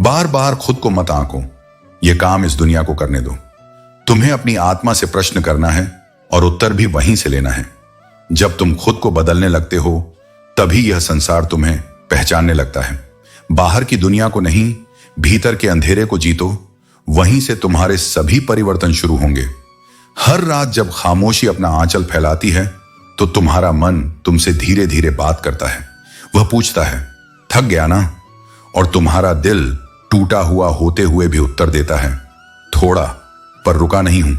बार बार खुद को मत आंको, यह काम इस दुनिया को करने दो। तुम्हें अपनी आत्मा से प्रश्न करना है और उत्तर भी वहीं से लेना है। जब तुम खुद को बदलने लगते हो तभी यह संसार तुम्हें पहचानने लगता है। बाहर की दुनिया को नहीं, भीतर के अंधेरे को जीतो, वहीं से तुम्हारे सभी परिवर्तन शुरू होंगे। हर रात जब खामोशी अपना आंचल फैलाती है तो तुम्हारा मन तुमसे धीरे धीरे बात करता है। वह पूछता है, थक गया ना? और तुम्हारा दिल टूटा हुआ होते हुए भी उत्तर देता है, थोड़ा, पर रुका नहीं हूं।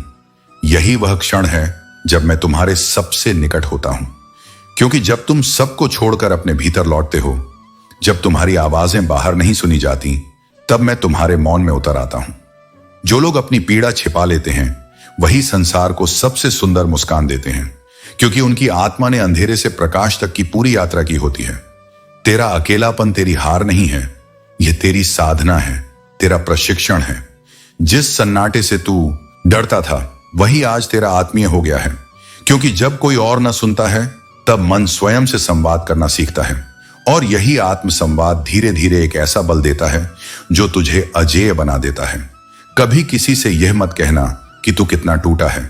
यही वह क्षण है जब मैं तुम्हारे सबसे निकट होता हूं, क्योंकि जब तुम सबको छोड़कर अपने भीतर लौटते हो, जब तुम्हारी आवाजें बाहर नहीं सुनी जाती, तब मैं तुम्हारे मौन में उतर आता हूं। जो लोग अपनी पीड़ा छिपा लेते हैं वही संसार को सबसे सुंदर मुस्कान देते हैं, क्योंकि उनकी आत्मा ने अंधेरे से प्रकाश तक की पूरी यात्रा की होती है। तेरा अकेलापन तेरी हार नहीं है, यह तेरी साधना है, तेरा प्रशिक्षण है। जिस सन्नाटे से तू डरता था वही आज तेरा आत्मीय हो गया है, क्योंकि जब कोई और न सुनता है तब मन स्वयं से संवाद करना सीखता है, और यही आत्म संवाद धीरे धीरे एक ऐसा बल देता है जो तुझे अजेय बना देता है। कभी किसी से यह मत कहना कि तू कितना टूटा है,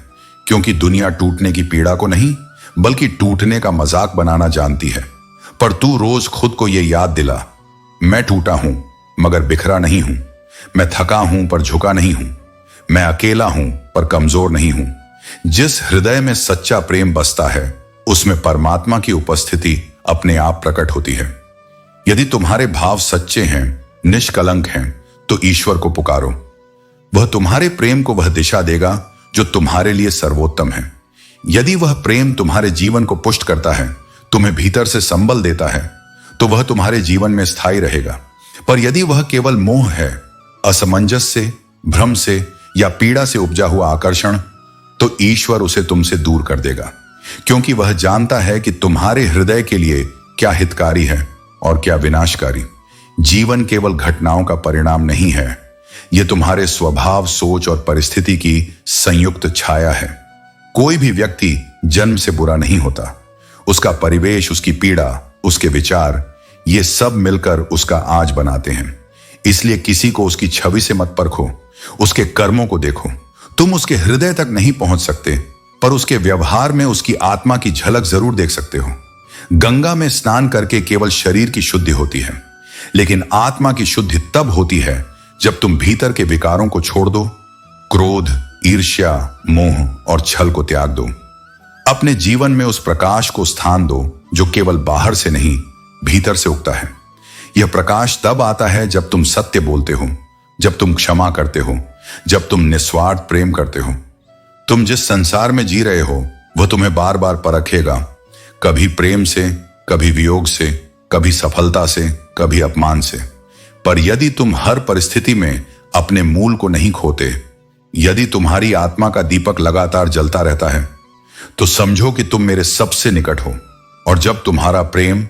क्योंकि दुनिया टूटने की पीड़ा को नहीं बल्कि टूटने का मजाक बनाना जानती है। पर तू रोज खुद को यह याद दिला, मैं टूटा हूं मगर बिखरा नहीं हूं, मैं थका हूं पर झुका नहीं हूं, मैं अकेला हूं पर कमजोर नहीं हूं। जिस हृदय में सच्चा प्रेम बसता है उसमें परमात्मा की उपस्थिति अपने आप प्रकट होती है। यदि तुम्हारे भाव सच्चे हैं, निष्कलंक हैं, तो ईश्वर को पुकारो। वह तुम्हारे प्रेम को वह दिशा देगा जो तुम्हारे लिए सर्वोत्तम है। यदि वह प्रेम तुम्हारे जीवन को पुष्ट करता है, तुम्हें भीतर से संबल देता है, तो वह तुम्हारे जीवन में स्थायी रहेगा। पर यदि वह केवल मोह है, असमंजस से, भ्रम से या पीड़ा से उपजा हुआ आकर्षण, तो ईश्वर उसे तुमसे दूर कर देगा, क्योंकि वह जानता है कि तुम्हारे हृदय के लिए क्या हितकारी है और क्या विनाशकारी। जीवन केवल घटनाओं का परिणाम नहीं है, यह तुम्हारे स्वभाव, सोच और परिस्थिति की संयुक्त छाया है। कोई भी व्यक्ति जन्म से बुरा नहीं होता, उसका परिवेश, उसकी पीड़ा, उसके विचार, ये सब मिलकर उसका आज बनाते हैं। इसलिए किसी को उसकी छवि से मत परखो, उसके कर्मों को देखो। तुम उसके हृदय तक नहीं पहुंच सकते, पर उसके व्यवहार में उसकी आत्मा की झलक जरूर देख सकते हो। गंगा में स्नान करके केवल शरीर की शुद्धि होती है, लेकिन आत्मा की शुद्धि तब होती है जब तुम भीतर के विकारों को छोड़ दो, क्रोध, ईर्ष्या, मोह और छल को त्याग दो। अपने जीवन में उस प्रकाश को स्थान दो जो केवल बाहर से नहीं, भीतर से उगता है। यह प्रकाश तब आता है जब तुम सत्य बोलते हो, जब तुम क्षमा करते हो, जब तुम निस्वार्थ प्रेम करते हो। तुम जिस संसार में जी रहे हो वह तुम्हें बार बार परखेगा, कभी प्रेम से, कभी वियोग से, कभी सफलता से, कभी अपमान से। पर यदि तुम हर परिस्थिति में अपने मूल को नहीं खोते, यदि तुम्हारी आत्मा का दीपक लगातार जलता रहता है, तो समझो कि तुम मेरे सबसे निकट हो। और जब तुम्हारा प्रेम,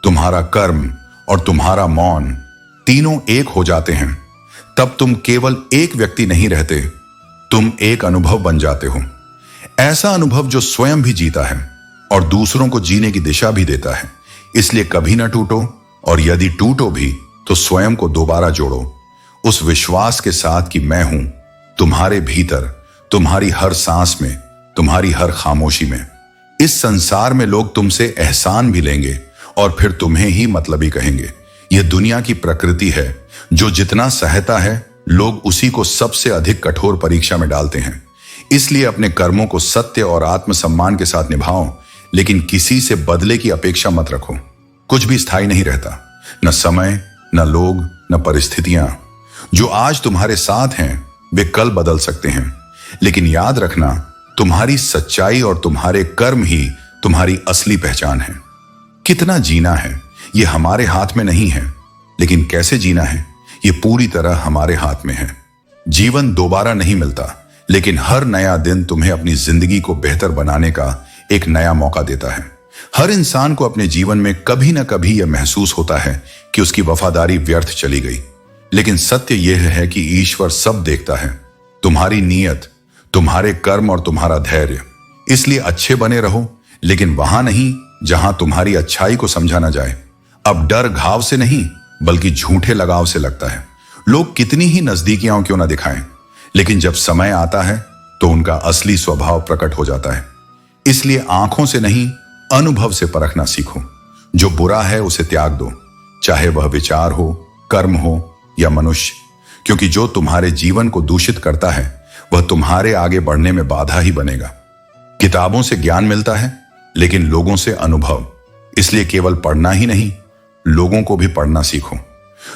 तुम्हारा कर्म और तुम्हारा मौन तीनों एक हो जाते हैं, तब तुम केवल एक व्यक्ति नहीं रहते, तुम एक अनुभव बन जाते हो। ऐसा अनुभव जो स्वयं भी जीता है और दूसरों को जीने की दिशा भी देता है। इसलिए कभी ना टूटो, और यदि टूटो भी तो स्वयं को दोबारा जोड़ो, उस विश्वास के साथ कि मैं हूं तुम्हारे भीतर, तुम्हारी हर सांस में, तुम्हारी हर खामोशी में। इस संसार में लोग तुमसे एहसान भी लेंगे और फिर तुम्हें ही मतलबी कहेंगे। यह दुनिया की प्रकृति है, जो जितना सहता है लोग उसी को सबसे अधिक कठोर परीक्षा में डालते हैं। इसलिए अपने कर्मों को सत्य और आत्मसम्मान के साथ निभाओ, लेकिन किसी से बदले की अपेक्षा मत रखो। कुछ भी स्थायी नहीं रहता, न समय, न लोग, न परिस्थितियां। जो आज तुम्हारे साथ हैं वे कल बदल सकते हैं, लेकिन याद रखना, तुम्हारी सच्चाई और तुम्हारे कर्म ही तुम्हारी असली पहचान है। कितना जीना है यह हमारे हाथ में नहीं है, लेकिन कैसे जीना है यह पूरी तरह हमारे हाथ में है। जीवन दोबारा नहीं मिलता, लेकिन हर नया दिन तुम्हें अपनी जिंदगी को बेहतर बनाने का एक नया मौका देता है। हर इंसान को अपने जीवन में कभी ना कभी यह महसूस होता है कि उसकी वफादारी व्यर्थ चली गई, लेकिन सत्य यह है कि ईश्वर सब देखता है, तुम्हारी नीयत, तुम्हारे कर्म और तुम्हारा धैर्य। इसलिए अच्छे बने रहो, लेकिन वहां नहीं जहां तुम्हारी अच्छाई को समझा ना जाए। अब डर घाव से नहीं बल्कि झूठे लगाव से लगता है। लोग कितनी ही नजदीकियां क्यों ना दिखाएं, लेकिन जब समय आता है तो उनका असली स्वभाव प्रकट हो जाता है। इसलिए आंखों से नहीं, अनुभव से परखना सीखो। जो बुरा है उसे त्याग दो, चाहे वह विचार हो, कर्म हो या मनुष्य, क्योंकि जो तुम्हारे जीवन को दूषित करता है वह तुम्हारे आगे बढ़ने में बाधा ही बनेगा। किताबों से ज्ञान मिलता है, लेकिन लोगों से अनुभव। इसलिए केवल पढ़ना ही नहीं, लोगों को भी पढ़ना सीखो।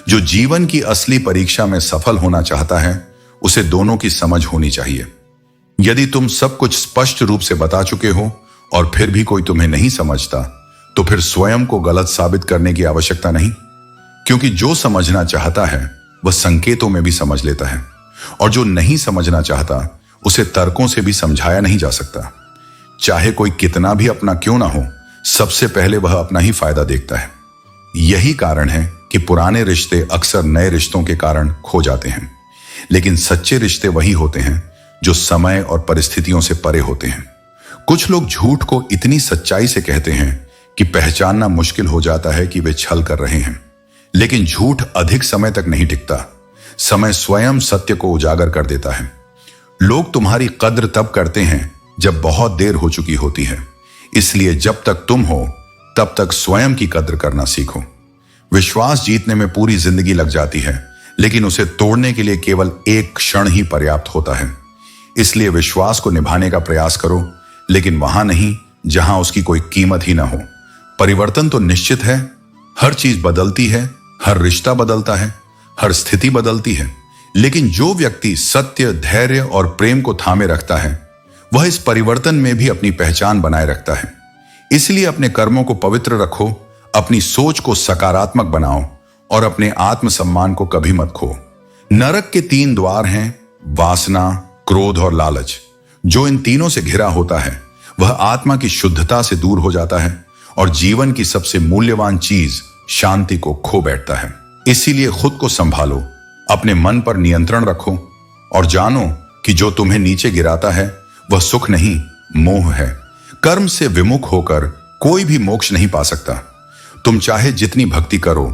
जो जीवन की असली परीक्षा में सफल होना चाहता है उसे दोनों की समझ होनी चाहिए। यदि तुम सब कुछ स्पष्ट रूप से बता चुके हो और फिर भी कोई तुम्हें नहीं समझता, तो फिर स्वयं को गलत साबित करने की आवश्यकता नहीं, क्योंकि जो समझना चाहता है वह संकेतों में भी समझ लेता है, और जो नहीं समझना चाहता उसे तर्कों से भी समझाया नहीं जा सकता। चाहे कोई कितना भी अपना क्यों ना हो, सबसे पहले वह अपना ही फायदा देखता है। यही कारण है कि पुराने रिश्ते अक्सर नए रिश्तों के कारण खो जाते हैं, लेकिन सच्चे रिश्ते वही होते हैं जो समय और परिस्थितियों से परे होते हैं। कुछ लोग झूठ को इतनी सच्चाई से कहते हैं कि पहचानना मुश्किल हो जाता है कि वे छल कर रहे हैं, लेकिन झूठ अधिक समय तक नहीं टिकता। समय स्वयं सत्य को उजागर कर देता है। लोग तुम्हारी कद्र तब करते हैं जब बहुत देर हो चुकी होती है। इसलिए जब तक तुम हो तब तक स्वयं की कद्र करना सीखो। विश्वास जीतने में पूरी जिंदगी लग जाती है, लेकिन उसे तोड़ने के लिए केवल एक क्षण ही पर्याप्त होता है। इसलिए विश्वास को निभाने का प्रयास करो, लेकिन वहां नहीं जहां उसकी कोई कीमत ही ना हो। परिवर्तन तो निश्चित है, हर चीज बदलती है, हर रिश्ता बदलता है, हर स्थिति बदलती है, लेकिन जो व्यक्ति सत्य, धैर्य और प्रेम को थामे रखता है वह इस परिवर्तन में भी अपनी पहचान बनाए रखता है। इसलिए अपने कर्मों को पवित्र रखो, अपनी सोच को सकारात्मक बनाओ और अपने आत्मसम्मान को कभी मत खो। नरक के 3 द्वार हैं, वासना, क्रोध और लालच। जो इन तीनों से घिरा होता है वह आत्मा की शुद्धता से दूर हो जाता है और जीवन की सबसे मूल्यवान चीज शांति को खो बैठता है। इसीलिए खुद को संभालो, अपने मन पर नियंत्रण रखो और जानो कि जो तुम्हें नीचे गिराता है वह सुख नहीं, मोह है। कर्म से विमुख होकर कोई भी मोक्ष नहीं पा सकता। तुम चाहे जितनी भक्ति करो,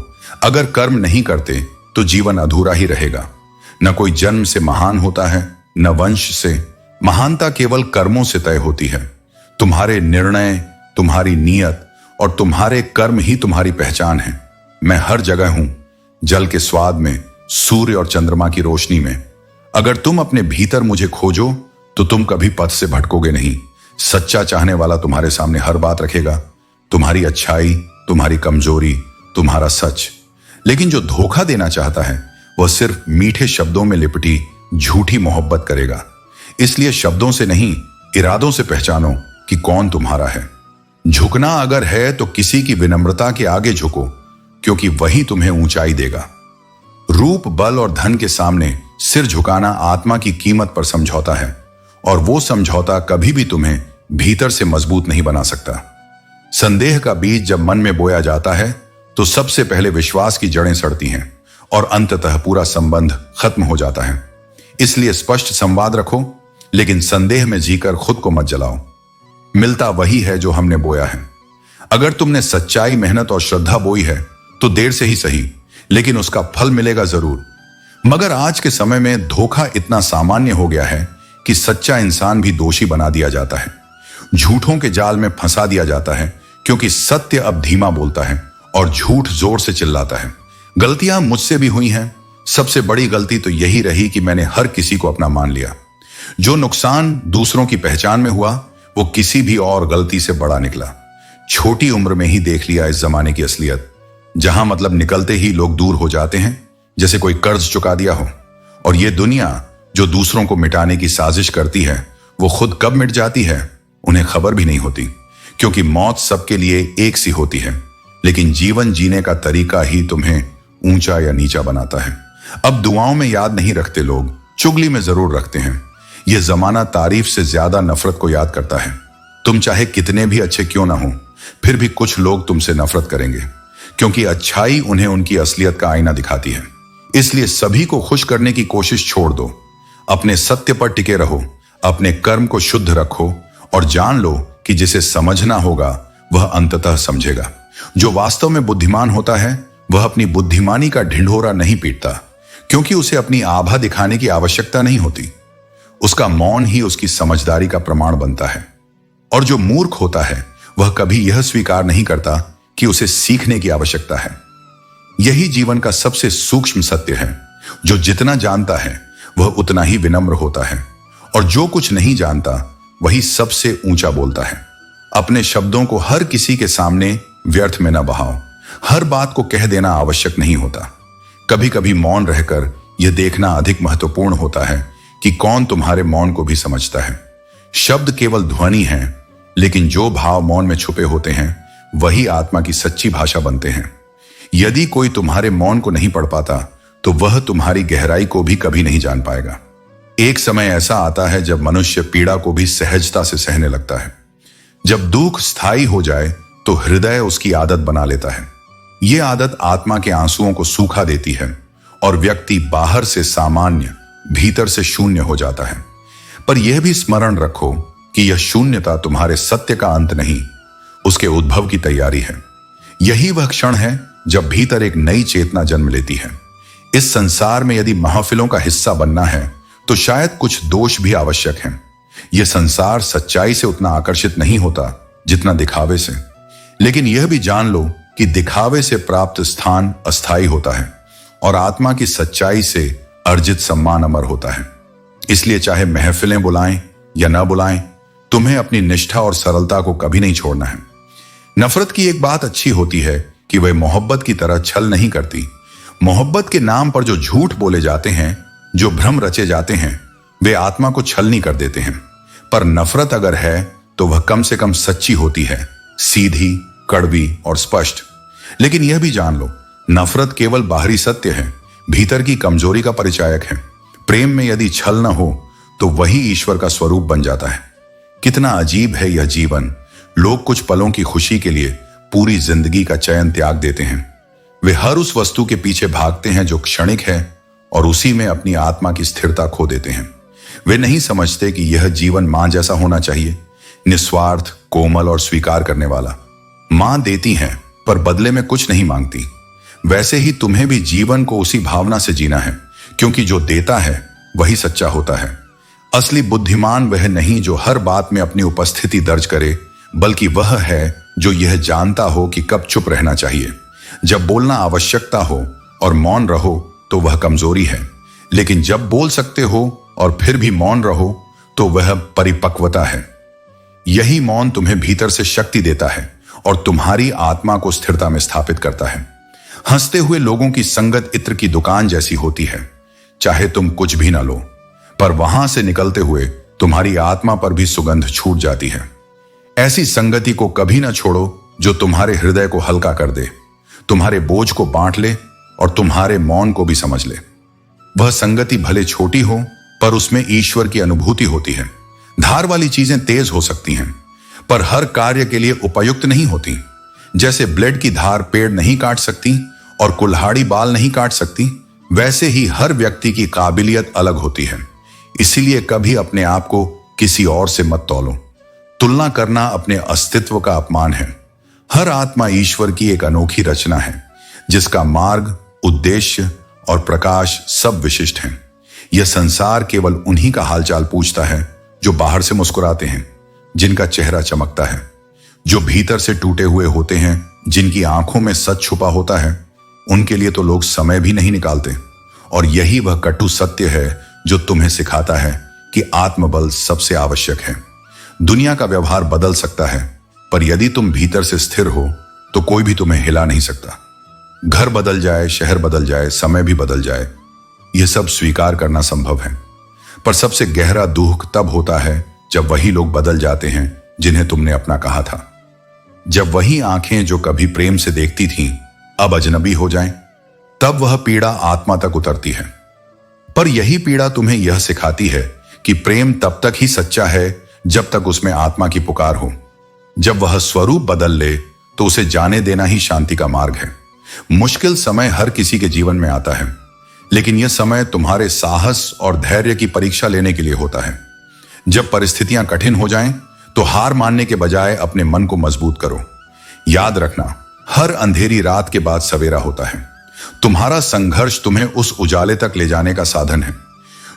अगर कर्म नहीं करते तो जीवन अधूरा ही रहेगा। न कोई जन्म से महान होता है, न वंश से। महानता केवल कर्मों से तय होती है। तुम्हारे निर्णय, तुम्हारी नीयत और तुम्हारे कर्म ही तुम्हारी पहचान है। मैं हर जगह हूं, जल के स्वाद में, सूर्य और चंद्रमा की रोशनी में। अगर तुम अपने भीतर मुझे खोजो तो तुम कभी पथ से भटकोगे नहीं। सच्चा चाहने वाला तुम्हारे सामने हर बात रखेगा, तुम्हारी अच्छाई, तुम्हारी कमजोरी, तुम्हारा सच। लेकिन जो धोखा देना चाहता है वह सिर्फ मीठे शब्दों में लिपटी झूठी मोहब्बत करेगा। इसलिए शब्दों से नहीं, इरादों से पहचानो कि कौन तुम्हारा है। झुकना अगर है तो किसी की विनम्रता के आगे झुको, क्योंकि वही तुम्हें ऊंचाई देगा। रूप, बल और धन के सामने सिर झुकाना आत्मा की कीमत पर समझौता है, और वो समझौता कभी भी तुम्हें भीतर से मजबूत नहीं बना सकता। संदेह का बीज जब मन में बोया जाता है तो सबसे पहले विश्वास की जड़ें सड़ती हैं और अंततः पूरा संबंध खत्म हो जाता है। इसलिए स्पष्ट संवाद रखो, लेकिन संदेह में जीकर खुद को मत जलाओ। मिलता वही है जो हमने बोया है। अगर तुमने सच्चाई, मेहनत और श्रद्धा बोई है तो देर से ही सही, लेकिन उसका फल मिलेगा जरूर। मगर आज के समय में धोखा इतना सामान्य हो गया है कि सच्चा इंसान भी दोषी बना दिया जाता है, झूठों के जाल में फंसा दिया जाता है, क्योंकि सत्य अब धीमा बोलता है और झूठ जोर से चिल्लाता है। गलतियां मुझसे भी हुई हैं। सबसे बड़ी गलती तो यही रही कि मैंने हर किसी को अपना मान लिया। जो नुकसान दूसरों की पहचान में हुआ वो किसी भी और गलती से बड़ा निकला। छोटी उम्र में ही देख लिया इस जमाने की असलियत, जहां मतलब निकलते ही लोग दूर हो जाते हैं जैसे कोई कर्ज चुका दिया हो। और ये दुनिया जो दूसरों को मिटाने की साजिश करती है वो खुद कब मिट जाती है उन्हें खबर भी नहीं होती, क्योंकि मौत सबके लिए एक सी होती है, लेकिन जीवन जीने का तरीका ही तुम्हें ऊंचा या नीचा बनाता है। अब दुआओं में याद नहीं रखते लोग, चुगली में जरूर रखते हैं। यह जमाना तारीफ से ज्यादा नफरत को याद करता है। तुम चाहे कितने भी अच्छे क्यों ना हो, फिर भी कुछ लोग तुमसे नफरत करेंगे, क्योंकि अच्छाई उन्हें उनकी असलियत का आईना दिखाती है। इसलिए सभी को खुश करने की कोशिश छोड़ दो, अपने सत्य पर टिके रहो, अपने कर्म को शुद्ध रखो और जान लो कि जिसे समझना होगा वह अंततः समझेगा। जो वास्तव में बुद्धिमान होता है वह अपनी बुद्धिमानी का ढिंढोरा नहीं पीटता, क्योंकि उसे अपनी आभा दिखाने की आवश्यकता नहीं होती। उसका मौन ही उसकी समझदारी का प्रमाण बनता है। और जो मूर्ख होता है वह कभी यह स्वीकार नहीं करता कि उसे सीखने की आवश्यकता है। यही जीवन का सबसे सूक्ष्म सत्य है। जो जितना जानता है वह उतना ही विनम्र होता है, और जो कुछ नहीं जानता वही सबसे ऊंचा बोलता है। अपने शब्दों को हर किसी के सामने व्यर्थ में न बहाओ। हर बात को कह देना आवश्यक नहीं होता। कभी कभी मौन रहकर यह देखना अधिक महत्वपूर्ण होता है कि कौन तुम्हारे मौन को भी समझता है। शब्द केवल ध्वनि है, लेकिन जो भाव मौन में छुपे होते हैं वही आत्मा की सच्ची भाषा बनते हैं। यदि कोई तुम्हारे मौन को नहीं पढ़ पाता तो वह तुम्हारी गहराई को भी कभी नहीं जान पाएगा। एक समय ऐसा आता है जब मनुष्य पीड़ा को भी सहजता से सहने लगता है। जब दुख स्थायी हो जाए तो हृदय उसकी आदत बना लेता है। यह आदत आत्मा के आंसुओं को सूखा देती है और व्यक्ति बाहर से सामान्य, भीतर से शून्य हो जाता है। पर यह भी स्मरण रखो कि यह शून्यता तुम्हारे सत्य का अंत नहीं, उसके उद्भव की तैयारी है। यही वह क्षण है जब भीतर एक नई चेतना जन्म लेती है। इस संसार में यदि महफिलों का हिस्सा बनना है तो शायद कुछ दोष भी आवश्यक हैं। यह संसार सच्चाई से उतना आकर्षित नहीं होता जितना दिखावे से। लेकिन यह भी जान लो कि दिखावे से प्राप्त स्थान अस्थायी होता है और आत्मा की सच्चाई से अर्जित सम्मान अमर होता है। इसलिए चाहे महफिलें बुलाएं या न बुलाएं, तुम्हें अपनी निष्ठा और सरलता को कभी नहीं छोड़ना है। नफरत की एक बात अच्छी होती है कि वह मोहब्बत की तरह छल नहीं करती। मोहब्बत के नाम पर जो झूठ बोले जाते हैं, जो भ्रम रचे जाते हैं, वे आत्मा को छलनी कर देते हैं। पर नफरत अगर है तो वह कम से कम सच्ची होती है, सीधी, कड़वी और स्पष्ट। लेकिन यह भी जान लो, नफरत केवल बाहरी सत्य है, भीतर की कमजोरी का परिचायक है। प्रेम में यदि छल न हो तो वही ईश्वर का स्वरूप बन जाता है। कितना अजीब है यह जीवन। लोग कुछ पलों की खुशी के लिए पूरी जिंदगी का चयन त्याग देते हैं। वे हर उस वस्तु के पीछे भागते हैं जो क्षणिक है और उसी में अपनी आत्मा की स्थिरता खो देते हैं। वे नहीं समझते कि यह जीवन मां जैसा होना चाहिए, निस्वार्थ, कोमल और स्वीकार करने वाला। मां देती हैं पर बदले में कुछ नहीं मांगती। वैसे ही तुम्हें भी जीवन को उसी भावना से जीना है, क्योंकि जो देता है वही सच्चा होता है। असली बुद्धिमान वह नहीं जो हर बात में अपनी उपस्थिति दर्ज करे, बल्कि वह है जो यह जानता हो कि कब चुप रहना चाहिए। जब बोलना आवश्यकता हो और मौन रहो तो वह कमजोरी है, लेकिन जब बोल सकते हो और फिर भी मौन रहो तो वह परिपक्वता है। यही मौन तुम्हें भीतर से शक्ति देता है और तुम्हारी आत्मा को स्थिरता में स्थापित करता है। हंसते हुए लोगों की संगत इत्र की दुकान जैसी होती है। चाहे तुम कुछ भी ना लो, पर वहां से निकलते हुए तुम्हारी आत्मा पर भी सुगंध छूट जाती है। ऐसी संगति को कभी ना छोड़ो जो तुम्हारे हृदय को हल्का कर दे, तुम्हारे बोझ को बांट ले और तुम्हारे मौन को भी समझ ले। वह संगति भले छोटी हो पर उसमें ईश्वर की अनुभूति होती है। धार वाली चीजें तेज हो सकती हैं पर हर कार्य के लिए उपयुक्त नहीं होती। जैसे ब्लेड की धार पेड़ नहीं काट सकती और कुल्हाड़ी बाल नहीं काट सकती, वैसे ही हर व्यक्ति की काबिलियत अलग होती है। इसीलिए कभी अपने आप को किसी और से मत तौलो। तुलना करना अपने अस्तित्व का अपमान है। हर आत्मा ईश्वर की एक अनोखी रचना है जिसका मार्ग, उद्देश्य और प्रकाश सब विशिष्ट हैं। यह संसार केवल उन्हीं का हालचाल पूछता है जो बाहर से मुस्कुराते हैं, जिनका चेहरा चमकता है, जो भीतर से टूटे हुए होते हैं, जिनकी आंखों में सच छुपा होता है। उनके लिए तो लोग समय भी नहीं निकालते। और यही वह कटु सत्य है जो तुम्हें सिखाता है कि आत्मबल सबसे आवश्यक है। दुनिया का व्यवहार बदल सकता है, पर यदि तुम भीतर से स्थिर हो तो कोई भी तुम्हें हिला नहीं सकता। घर बदल जाए, शहर बदल जाए, समय भी बदल जाए, यह सब स्वीकार करना संभव है। पर सबसे गहरा दुख तब होता है जब वही लोग बदल जाते हैं जिन्हें तुमने अपना कहा था। जब वही आंखें जो कभी प्रेम से देखती थीं अब अजनबी हो जाएं, तब वह पीड़ा आत्मा तक उतरती है। पर यही पीड़ा तुम्हें यह सिखाती है कि प्रेम तब तक ही सच्चा है जब तक उसमें आत्मा की पुकार हो। जब वह स्वरूप बदल ले तो उसे जाने देना ही शांति का मार्ग है। मुश्किल समय हर किसी के जीवन में आता है, लेकिन यह समय तुम्हारे साहस और धैर्य की परीक्षा लेने के लिए होता है। जब परिस्थितियां कठिन हो जाएं, तो हार मानने के बजाय अपने मन को मजबूत करो। याद रखना, हर अंधेरी रात के बाद सवेरा होता है। तुम्हारा संघर्ष तुम्हें उस उजाले तक ले जाने का साधन है।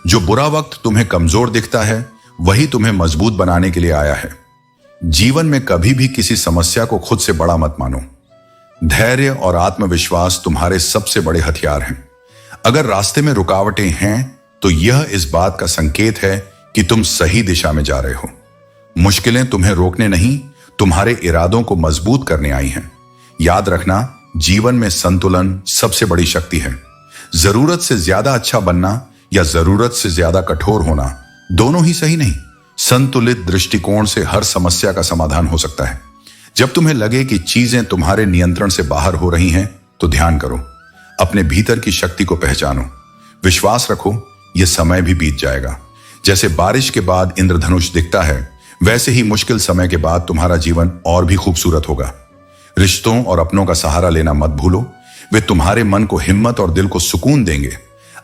जो बुरा वक्त तुम्हें कमजोर दिखता है वही तुम्हें मजबूत बनाने के लिए आया है। जीवन में कभी भी किसी समस्या को खुद से बड़ा मत मानो। धैर्य और आत्मविश्वास तुम्हारे सबसे बड़े हथियार हैं। अगर रास्ते में रुकावटें हैं तो यह इस बात का संकेत है कि तुम सही दिशा में जा रहे हो। मुश्किलें तुम्हें रोकने नहीं, तुम्हारे इरादों को मजबूत करने आई हैं। याद रखना, जीवन में संतुलन सबसे बड़ी शक्ति है। जरूरत से ज्यादा अच्छा बनना या जरूरत से ज्यादा कठोर होना दोनों ही सही नहीं। संतुलित दृष्टिकोण से हर समस्या का समाधान हो सकता है। जब तुम्हें लगे कि चीजें तुम्हारे नियंत्रण से बाहर हो रही हैं तो ध्यान करो, अपने भीतर की शक्ति को पहचानो। विश्वास रखो, यह समय भी बीत जाएगा। जैसे बारिश के बाद इंद्रधनुष दिखता है, वैसे ही मुश्किल समय के बाद तुम्हारा जीवन और भी खूबसूरत होगा। रिश्तों और अपनों का सहारा लेना मत भूलो, वे तुम्हारे मन को हिम्मत और दिल को सुकून देंगे।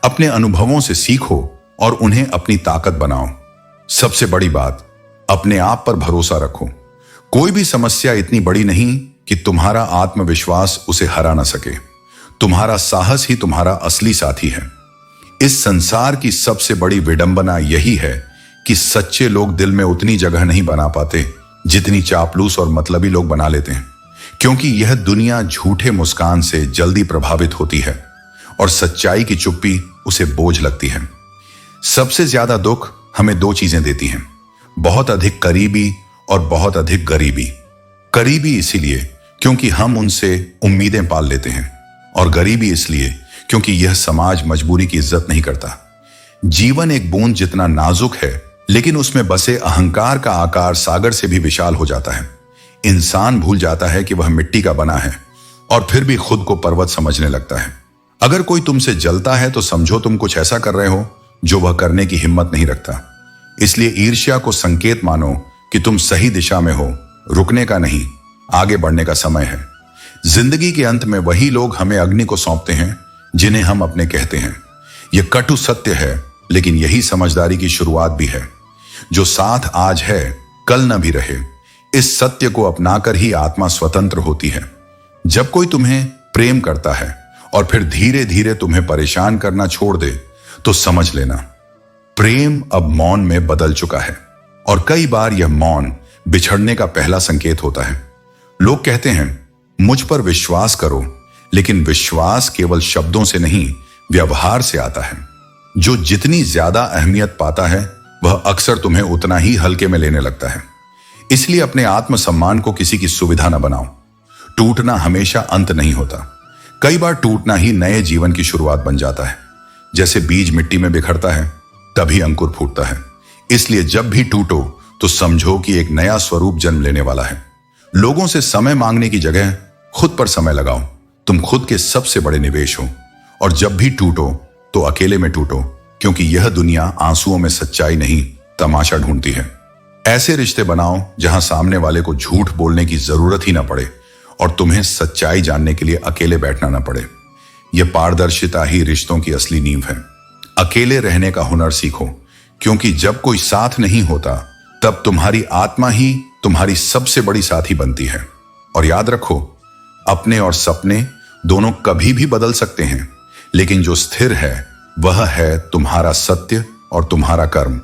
अपने अनुभवों से सीखो और उन्हें अपनी ताकत बनाओ। सबसे बड़ी बात, अपने आप पर भरोसा रखो। कोई भी समस्या इतनी बड़ी नहीं कि तुम्हारा आत्मविश्वास उसे हरा ना सके। तुम्हारा साहस ही तुम्हारा असली साथी है। इस संसार की सबसे बड़ी विडंबना यही है कि सच्चे लोग दिल में उतनी जगह नहीं बना पाते जितनी चापलूस और मतलबी लोग बना लेते हैं, क्योंकि यह दुनिया झूठे मुस्कान से जल्दी प्रभावित होती है और सच्चाई की चुप्पी उसे बोझ लगती है। सबसे ज्यादा दुख हमें दो चीजें देती हैं, बहुत अधिक करीबी और बहुत अधिक गरीबी। करीबी इसीलिए क्योंकि हम उनसे उम्मीदें पाल लेते हैं, और गरीबी इसलिए क्योंकि यह समाज मजबूरी की इज्जत नहीं करता। जीवन एक बूंद जितना नाजुक है, लेकिन उसमें बसे अहंकार का आकार सागर से भी विशाल हो जाता है। इंसान भूल जाता है कि वह मिट्टी का बना है और फिर भी खुद को पर्वत समझने लगता है। अगर कोई तुमसे जलता है तो समझो तुम कुछ ऐसा कर रहे हो जो वह करने की हिम्मत नहीं रखता। इसलिए ईर्ष्या को संकेत मानो कि तुम सही दिशा में हो। रुकने का नहीं, आगे बढ़ने का समय है। जिंदगी के अंत में वही लोग हमें अग्नि को सौंपते हैं जिन्हें हम अपने कहते हैं। यह कटु सत्य है, लेकिन यही समझदारी की शुरुआत भी है। जो साथ आज है कल न भी रहे। इस सत्य को अपनाकर ही आत्मा स्वतंत्र होती है। जब कोई तुम्हें प्रेम करता है और फिर धीरे धीरे तुम्हें परेशान करना छोड़ दे तो समझ लेना, प्रेम अब मौन में बदल चुका है। और कई बार यह मौन बिछड़ने का पहला संकेत होता है। लोग कहते हैं मुझ पर विश्वास करो, लेकिन विश्वास केवल शब्दों से नहीं, व्यवहार से आता है। जो जितनी ज्यादा अहमियत पाता है वह अक्सर तुम्हें उतना ही हल्के में लेने लगता है। इसलिए अपने आत्मसम्मान को किसी की सुविधा न बनाओ। टूटना हमेशा अंत नहीं होता। कई बार टूटना ही नए जीवन की शुरुआत बन जाता है। जैसे बीज मिट्टी में बिखरता है तभी अंकुर फूटता है। इसलिए जब भी टूटो तो समझो कि एक नया स्वरूप जन्म लेने वाला है। लोगों से समय मांगने की जगह खुद पर समय लगाओ। तुम खुद के सबसे बड़े निवेश हो। और जब भी टूटो तो अकेले में टूटो, क्योंकि यह दुनिया आंसुओं में सच्चाई नहीं, तमाशा ढूंढती है। ऐसे रिश्ते बनाओ जहां सामने वाले को झूठ बोलने की जरूरत ही ना पड़े और तुम्हें सच्चाई जानने के लिए अकेले बैठना ना पड़े। यह पारदर्शिता ही रिश्तों की असली नींव है। अकेले रहने का हुनर सीखो, क्योंकि जब कोई साथ नहीं होता तब तुम्हारी आत्मा ही तुम्हारी सबसे बड़ी साथी बनती है। और याद रखो, अपने और सपने दोनों कभी भी बदल सकते हैं, लेकिन जो स्थिर है वह है तुम्हारा सत्य और तुम्हारा कर्म।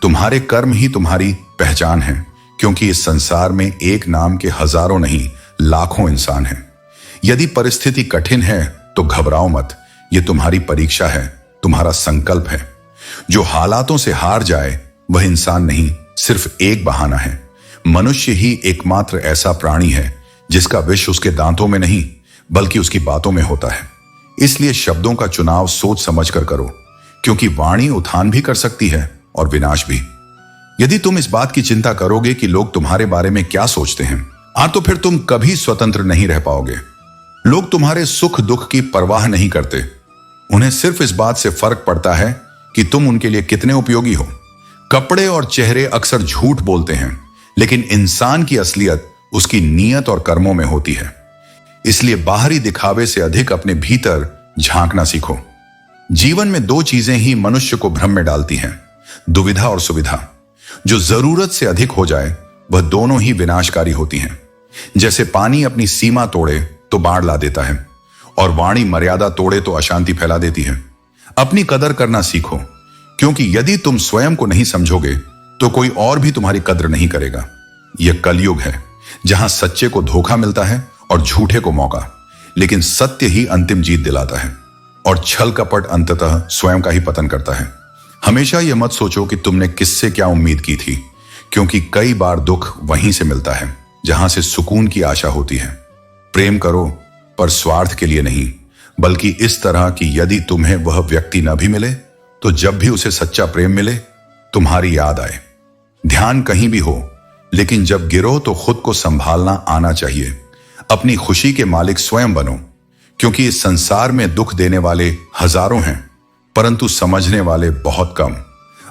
तुम्हारे कर्म ही तुम्हारी पहचान है, क्योंकि इस संसार में एक नाम के हजारों नहीं, लाखों इंसान हैं। यदि परिस्थिति कठिन है तो घबराओ मत। यह तुम्हारी परीक्षा है, तुम्हारा संकल्प है। जो हालातों से हार जाए वह इंसान नहीं, सिर्फ एक बहाना है। मनुष्य ही एकमात्र ऐसा प्राणी है जिसका विष उसके दांतों में नहीं बल्कि उसकी बातों में होता है। इसलिए शब्दों का चुनाव सोच समझ कर करो, क्योंकि वाणी उत्थान भी कर सकती है और विनाश भी। यदि तुम इस बात की चिंता करोगे कि लोग तुम्हारे बारे में क्या सोचते हैं, तो फिर तुम कभी स्वतंत्र नहीं रह पाओगे। लोग तुम्हारे सुख दुख की परवाह नहीं करते। उन्हें सिर्फ इस बात से फर्क पड़ता है कि तुम उनके लिए कितने उपयोगी हो। कपड़े और चेहरे अक्सर झूठ बोलते हैं, लेकिन इंसान की असलियत उसकी नीयत और कर्मों में होती है। इसलिए बाहरी दिखावे से अधिक अपने भीतर झांकना सीखो। जीवन में दो चीजें ही मनुष्य को भ्रम में डालती हैं, दुविधा और सुविधा। जो जरूरत से अधिक हो जाए वह दोनों ही विनाशकारी होती हैं। जैसे पानी अपनी सीमा तोड़े तो बाढ़ ला देता है, और वाणी मर्यादा तोड़े तो अशांति फैला देती है। अपनी कदर करना सीखो, क्योंकि यदि तुम स्वयं को नहीं समझोगे तो कोई और भी तुम्हारी कद्र नहीं करेगा। यह कलयुग है जहां सच्चे को धोखा मिलता है और झूठे को मौका, लेकिन सत्य ही अंतिम जीत दिलाता है और छल कपट अंततः स्वयं का ही पतन करता है। हमेशा यह मत सोचो कि तुमने किससे क्या उम्मीद की थी, क्योंकि कई बार दुख वहीं से मिलता है जहां से सुकून की आशा होती है। प्रेम करो, पर स्वार्थ के लिए नहीं, बल्कि इस तरह कि यदि तुम्हें वह व्यक्ति न भी मिले तो जब भी उसे सच्चा प्रेम मिले तुम्हारी याद आए। ध्यान कहीं भी हो, लेकिन जब गिरो तो खुद को संभालना आना चाहिए। अपनी खुशी के मालिक स्वयं बनो, क्योंकि इस संसार में दुख देने वाले हजारों हैं परंतु समझने वाले बहुत कम।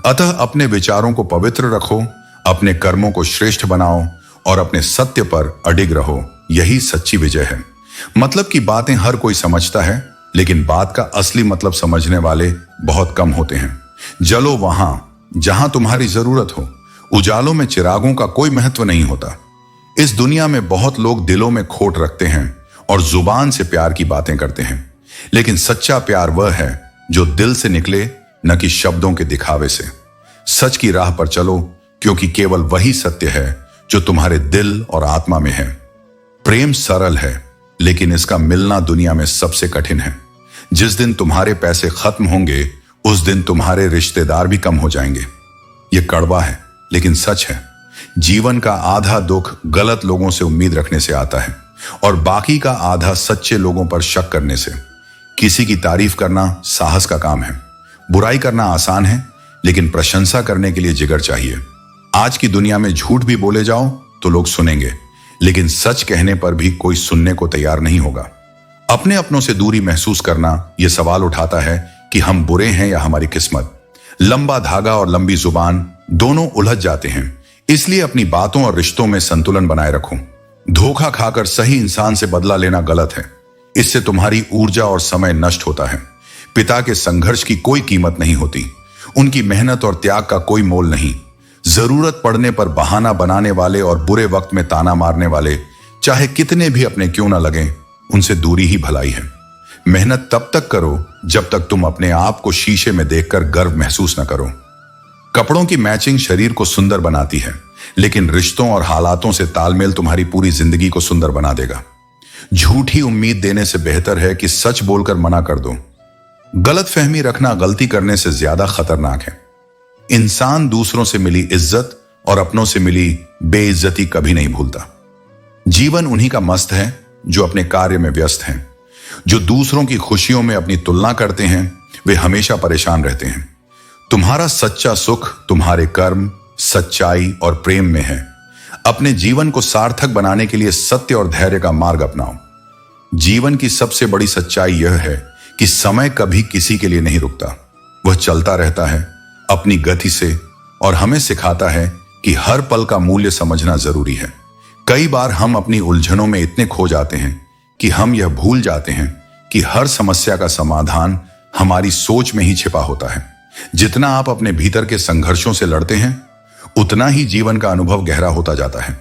अतः अपने विचारों को पवित्र रखो, अपने कर्मों को श्रेष्ठ बनाओ और अपने सत्य पर अडिग रहो। यही सच्ची विजय है। मतलब की बातें हर कोई समझता है, लेकिन बात का असली मतलब समझने वाले बहुत कम होते हैं। जलो वहां जहां तुम्हारी जरूरत हो। उजालों में चिरागों का कोई महत्व नहीं होता। इस दुनिया में बहुत लोग दिलों में खोट रखते हैं और जुबान से प्यार की बातें करते हैं, लेकिन सच्चा प्यार वह है जो दिल से निकले, न कि शब्दों के दिखावे से। सच की राह पर चलो, क्योंकि केवल वही सत्य है जो तुम्हारे दिल और आत्मा में है। प्रेम सरल है, लेकिन इसका मिलना दुनिया में सबसे कठिन है। जिस दिन तुम्हारे पैसे खत्म होंगे उस दिन तुम्हारे रिश्तेदार भी कम हो जाएंगे। यह कड़वा है लेकिन सच है। जीवन का आधा दुख गलत लोगों से उम्मीद रखने से आता है और बाकी का आधा सच्चे लोगों पर शक करने से। किसी की तारीफ करना साहस का काम है। बुराई करना आसान है, लेकिन प्रशंसा करने के लिए जिगर चाहिए। आज की दुनिया में झूठ भी बोले जाओ तो लोग सुनेंगे, लेकिन सच कहने पर भी कोई सुनने को तैयार नहीं होगा। अपने अपनों से दूरी महसूस करना यह सवाल उठाता है कि हम बुरे हैं या हमारी किस्मत। लंबा धागा और लंबी जुबान दोनों उलझ जाते हैं, इसलिए अपनी बातों और रिश्तों में संतुलन बनाए रखो। धोखा खाकर सही इंसान से बदला लेना गलत है। इससे तुम्हारी ऊर्जा और समय नष्ट होता है। पिता के संघर्ष की कोई कीमत नहीं होती, उनकी मेहनत और त्याग का कोई मोल नहीं। जरूरत पड़ने पर बहाना बनाने वाले और बुरे वक्त में ताना मारने वाले, चाहे कितने भी अपने क्यों ना लगें, उनसे दूरी ही भलाई है। मेहनत तब तक करो जब तक तुम अपने आप को शीशे में देखकर गर्व महसूस न करो। कपड़ों की मैचिंग शरीर को सुंदर बनाती है, लेकिन रिश्तों और हालातों से तालमेल तुम्हारी पूरी जिंदगी को सुंदर बना देगा। झूठी उम्मीद देने से बेहतर है कि सच बोलकर मना कर दो। गलतफहमी रखना गलती करने से ज्यादा खतरनाक है। इंसान दूसरों से मिली इज्जत और अपनों से मिली बेइज्जती कभी नहीं भूलता। जीवन उन्हीं का मस्त है जो अपने कार्य में व्यस्त हैं। जो दूसरों की खुशियों में अपनी तुलना करते हैं वे हमेशा परेशान रहते हैं। तुम्हारा सच्चा सुख तुम्हारे कर्म, सच्चाई और प्रेम में है। अपने जीवन को सार्थक बनाने के लिए सत्य और धैर्य का मार्ग अपनाओ। जीवन की सबसे बड़ी सच्चाई यह है कि समय कभी किसी के लिए नहीं रुकता। वह चलता रहता है अपनी गति से और हमें सिखाता है कि हर पल का मूल्य समझना जरूरी है। कई बार हम अपनी उलझनों में इतने खो जाते हैं कि हम यह भूल जाते हैं कि हर समस्या का समाधान हमारी सोच में ही छिपा होता है। जितना आप अपने भीतर के संघर्षों से लड़ते हैं, उतना ही जीवन का अनुभव गहरा होता जाता है।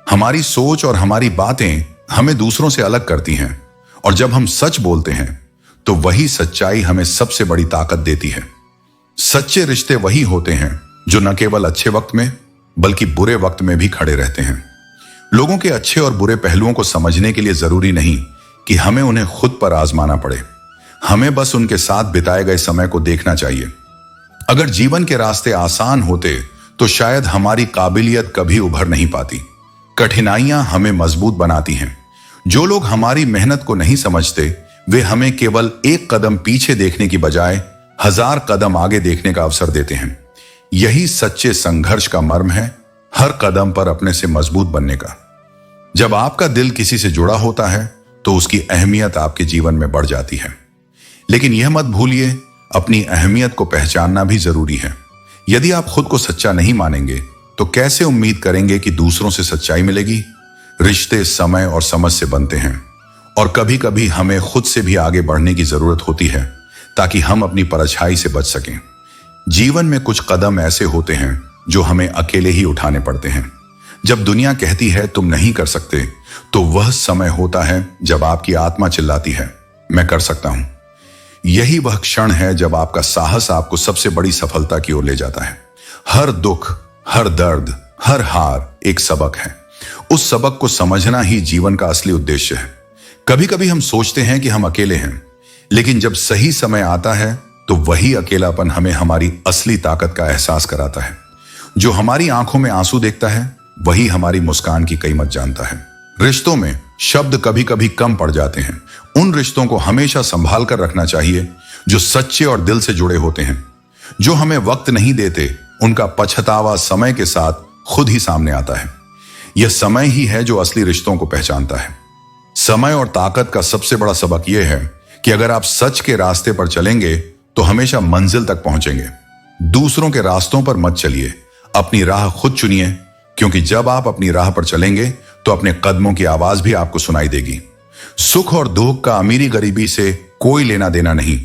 हमारी सोच और हमारी बातें हमें दूसरों से अलग करती हैं, और जब हम सच बोलते हैं तो वही सच्चाई हमें सबसे बड़ी ताकत देती है। सच्चे रिश्ते वही होते हैं जो न केवल अच्छे वक्त में बल्कि बुरे वक्त में भी खड़े रहते हैं। लोगों के अच्छे और बुरे पहलुओं को समझने के लिए जरूरी नहीं कि हमें उन्हें खुद पर आजमाना पड़े। हमें बस उनके साथ बिताए गए समय को देखना चाहिए। अगर जीवन के रास्ते आसान होते तो शायद हमारी काबिलियत कभी उभर नहीं पाती। कठिनाइयां हमें मजबूत बनाती हैं। जो लोग हमारी मेहनत को नहीं समझते वे हमें केवल एक कदम पीछे देखने की बजाय 1000 कदम आगे देखने का अवसर देते हैं। यही सच्चे संघर्ष का मर्म है, हर कदम पर अपने से मजबूत बनने का। जब आपका दिल किसी से जुड़ा होता है तो उसकी अहमियत आपके जीवन में बढ़ जाती है। लेकिन यह मत भूलिए, अपनी अहमियत को पहचानना भी जरूरी है। यदि आप खुद को सच्चा नहीं मानेंगे तो कैसे उम्मीद करेंगे कि दूसरों से सच्चाई मिलेगी। रिश्ते समय और समझ से बनते हैं, और कभी कभी हमें खुद से भी आगे बढ़ने की जरूरत होती है ताकि हम अपनी परछाई से बच सकें। जीवन में कुछ कदम ऐसे होते हैं जो हमें अकेले ही उठाने पड़ते हैं। जब दुनिया कहती है तुम नहीं कर सकते, तो वह समय होता है जब आपकी आत्मा चिल्लाती है मैं कर सकता हूं। यही वह क्षण है जब आपका साहस आपको सबसे बड़ी सफलता की ओर ले जाता है। हर दुख, हर दर्द, हर हार एक सबक है। उस सबक को समझना ही जीवन का असली उद्देश्य है। कभी कभी हम सोचते हैं कि हम अकेले हैं, लेकिन जब सही समय आता है तो वही अकेलापन हमें हमारी असली ताकत का एहसास कराता है। जो हमारी आंखों में आंसू देखता है वही हमारी मुस्कान की कीमत जानता है। रिश्तों में शब्द कभी कभी कम पड़ जाते हैं। उन रिश्तों को हमेशा संभाल कर रखना चाहिए जो सच्चे और दिल से जुड़े होते हैं। जो हमें वक्त नहीं देते उनका पछतावा समय के साथ खुद ही सामने आता है। यह समय ही है जो असली रिश्तों को पहचानता है। समय और ताकत का सबसे बड़ा सबक यह है कि अगर आप सच के रास्ते पर चलेंगे तो हमेशा मंजिल तक पहुंचेंगे। दूसरों के रास्तों पर मत चलिए, अपनी राह खुद चुनिए, क्योंकि जब आप अपनी राह पर चलेंगे तो अपने कदमों की आवाज भी आपको सुनाई देगी। सुख और दुख का अमीरी गरीबी से कोई लेना देना नहीं।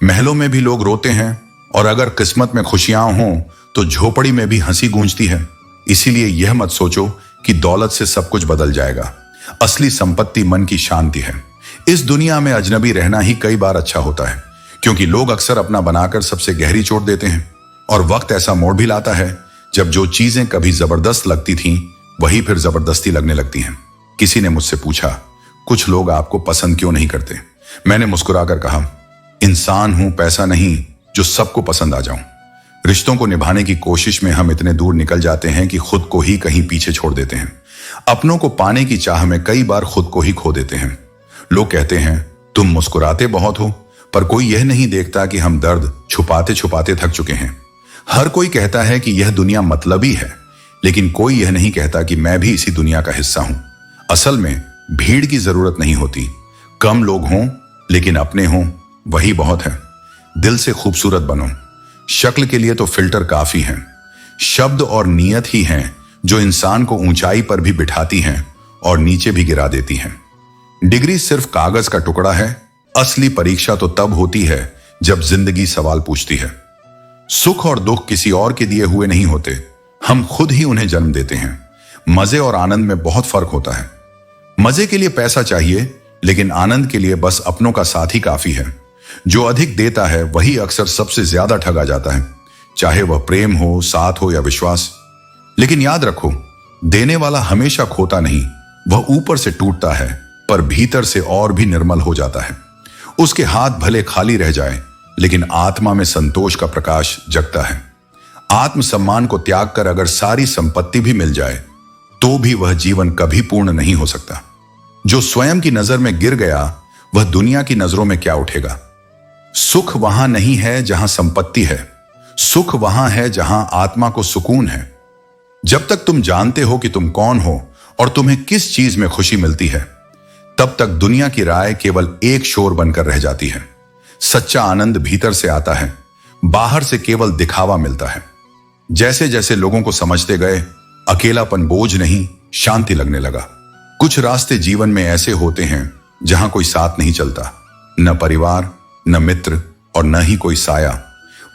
महलों में भी लोग रोते हैं और अगर किस्मत में खुशियां हों तो झोपड़ी में भी हंसी गूंजती है। इसीलिए यह मत सोचो कि दौलत से सब कुछ बदल जाएगा। असली संपत्ति मन की शांति है। इस दुनिया में अजनबी रहना ही कई बार अच्छा होता है, क्योंकि लोग अक्सर अपना बनाकर सबसे गहरी चोट देते हैं। और वक्त ऐसा मोड़ भी लाता है जब जो चीजें कभी जबरदस्त लगती थीं वही फिर जबरदस्ती लगने लगती हैं। किसी ने मुझसे पूछा, कुछ लोग आपको पसंद क्यों नहीं करते? मैंने मुस्कुराकर कहा, इंसान हूं, पैसा नहीं जो सबको पसंद आ जाऊं। रिश्तों को निभाने की कोशिश में हम इतने दूर निकल जाते हैं कि खुद को ही कहीं पीछे छोड़ देते हैं। अपनों को पाने की चाह में कई बार खुद को ही खो देते हैं। लोग कहते हैं तुम मुस्कुराते बहुत हो, पर कोई यह नहीं देखता कि हम दर्द छुपाते छुपाते थक चुके हैं। हर कोई कहता है कि यह दुनिया मतलबी है, लेकिन कोई यह नहीं कहता कि मैं भी इसी दुनिया का हिस्सा हूं। असल में भीड़ की जरूरत नहीं होती, कम लोग हों लेकिन अपने हों वही बहुत है। दिल से खूबसूरत बनो, शक्ल के लिए तो फिल्टर काफी हैं। शब्द और नियत ही हैं जो इंसान को ऊंचाई पर भी बिठाती हैं और नीचे भी गिरा देती हैं। डिग्री सिर्फ कागज का टुकड़ा है, असली परीक्षा तो तब होती है जब जिंदगी सवाल पूछती है। सुख और दुख किसी और के दिए हुए नहीं होते, हम खुद ही उन्हें जन्म देते हैं। मजे और आनंद में बहुत फर्क होता है। मजे के लिए पैसा चाहिए, लेकिन आनंद के लिए बस अपनों का साथ ही काफी है। जो अधिक देता है वही अक्सर सबसे ज्यादा ठगा जाता है, चाहे वह प्रेम हो, साथ हो या विश्वास। लेकिन याद रखो, देने वाला हमेशा खोता नहीं, वह ऊपर से टूटता है पर भीतर से और भी निर्मल हो जाता है। उसके हाथ भले खाली रह जाए, लेकिन आत्मा में संतोष का प्रकाश जगता है। आत्मसम्मान को त्याग कर अगर सारी संपत्ति भी मिल जाए तो भी वह जीवन कभी पूर्ण नहीं हो सकता। जो स्वयं की नजर में गिर गया वह दुनिया की नजरों में क्या उठेगा? सुख वहां नहीं है जहां संपत्ति है, सुख वहां है जहां आत्मा को सुकून है। जब तक तुम जानते हो कि तुम कौन हो और तुम्हें किस चीज में खुशी मिलती है, तब तक दुनिया की राय केवल एक शोर बनकर रह जाती है। सच्चा आनंद भीतर से आता है, बाहर से केवल दिखावा मिलता है। जैसे जैसे लोगों को समझते गए, अकेलापन बोझ नहीं, शांति लगने लगा। कुछ रास्ते जीवन में ऐसे होते हैं जहां कोई साथ नहीं चलता, न परिवार, न मित्र और न ही कोई साया।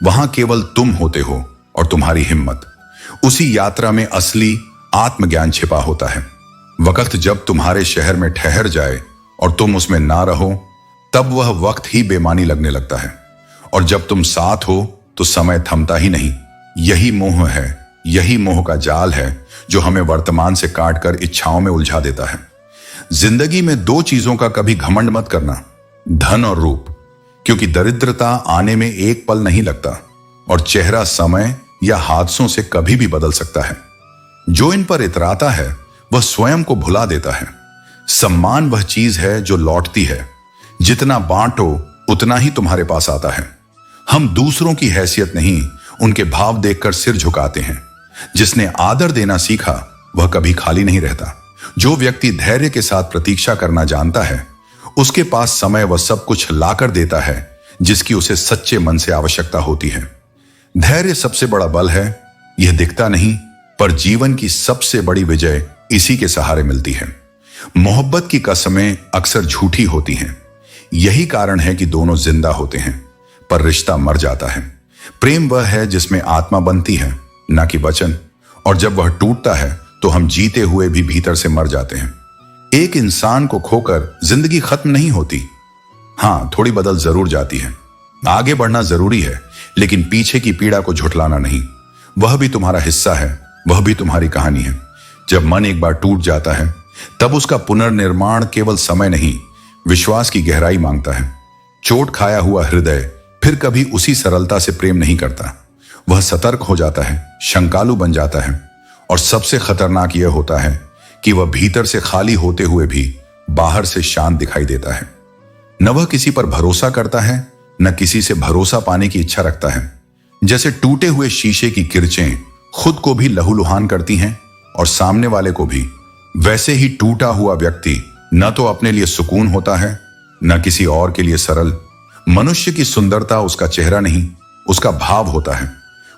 वहां केवल तुम होते हो और तुम्हारी हिम्मत। उसी यात्रा में असली आत्मज्ञान छिपा होता है। वक्त जब तुम्हारे शहर में ठहर जाए और तुम उसमें ना रहो, तब वह वक्त ही बेमानी लगने लगता है। और जब तुम साथ हो तो समय थमता ही नहीं। यही मोह है, यही मोह का जाल है जो हमें वर्तमान से काटकर इच्छाओं में उलझा देता है। जिंदगी में दो चीजों का कभी घमंड मत करना, धन और रूप, क्योंकि दरिद्रता आने में एक पल नहीं लगता और चेहरा समय या हादसों से कभी भी बदल सकता है। जो इन पर इतराता है वह स्वयं को भुला देता है। सम्मान वह चीज है जो लौटती है, जितना बांटो उतना ही तुम्हारे पास आता है। हम दूसरों की हैसियत नहीं, उनके भाव देखकर सिर झुकाते हैं। जिसने आदर देना सीखा वह कभी खाली नहीं रहता। जो व्यक्ति धैर्य के साथ प्रतीक्षा करना जानता है, उसके पास समय वह सब कुछ लाकर देता है जिसकी उसे सच्चे मन से आवश्यकता होती है। धैर्य सबसे बड़ा बल है। यह दिखता नहीं, पर जीवन की सबसे बड़ी विजय इसी के सहारे मिलती है। मोहब्बत की कसमें अक्सर झूठी होती हैं। यही कारण है कि दोनों जिंदा होते हैं पर रिश्ता मर जाता है। प्रेम वह है जिसमें आत्मा बनती है, ना कि वचन। और जब वह टूटता है तो हम जीते हुए भी भीतर से मर जाते हैं। एक इंसान को खोकर जिंदगी खत्म नहीं होती, हाँ, थोड़ी बदल जरूर जाती है। आगे बढ़ना जरूरी है, लेकिन पीछे की पीड़ा को झुठलाना नहीं। वह भी तुम्हारा हिस्सा है, वह भी तुम्हारी कहानी है। जब मन एक बार टूट जाता है तब उसका पुनर्निर्माण केवल समय नहीं, विश्वास की गहराई मांगता है। चोट खाया हुआ हृदय फिर कभी उसी सरलता से प्रेम नहीं करता। वह सतर्क हो जाता है, शंकालु बन जाता है, और सबसे खतरनाक यह होता है कि वह भीतर से खाली होते हुए भी बाहर से शांत दिखाई देता है। न वह किसी पर भरोसा करता है, न किसी से भरोसा पाने की इच्छा रखता है। जैसे टूटे हुए शीशे की किरचें खुद को भी लहूलुहान करती हैं और सामने वाले को भी, वैसे ही टूटा हुआ व्यक्ति न तो अपने लिए सुकून होता है, न किसी और के लिए सरल। मनुष्य की सुंदरता उसका चेहरा नहीं, उसका भाव होता है।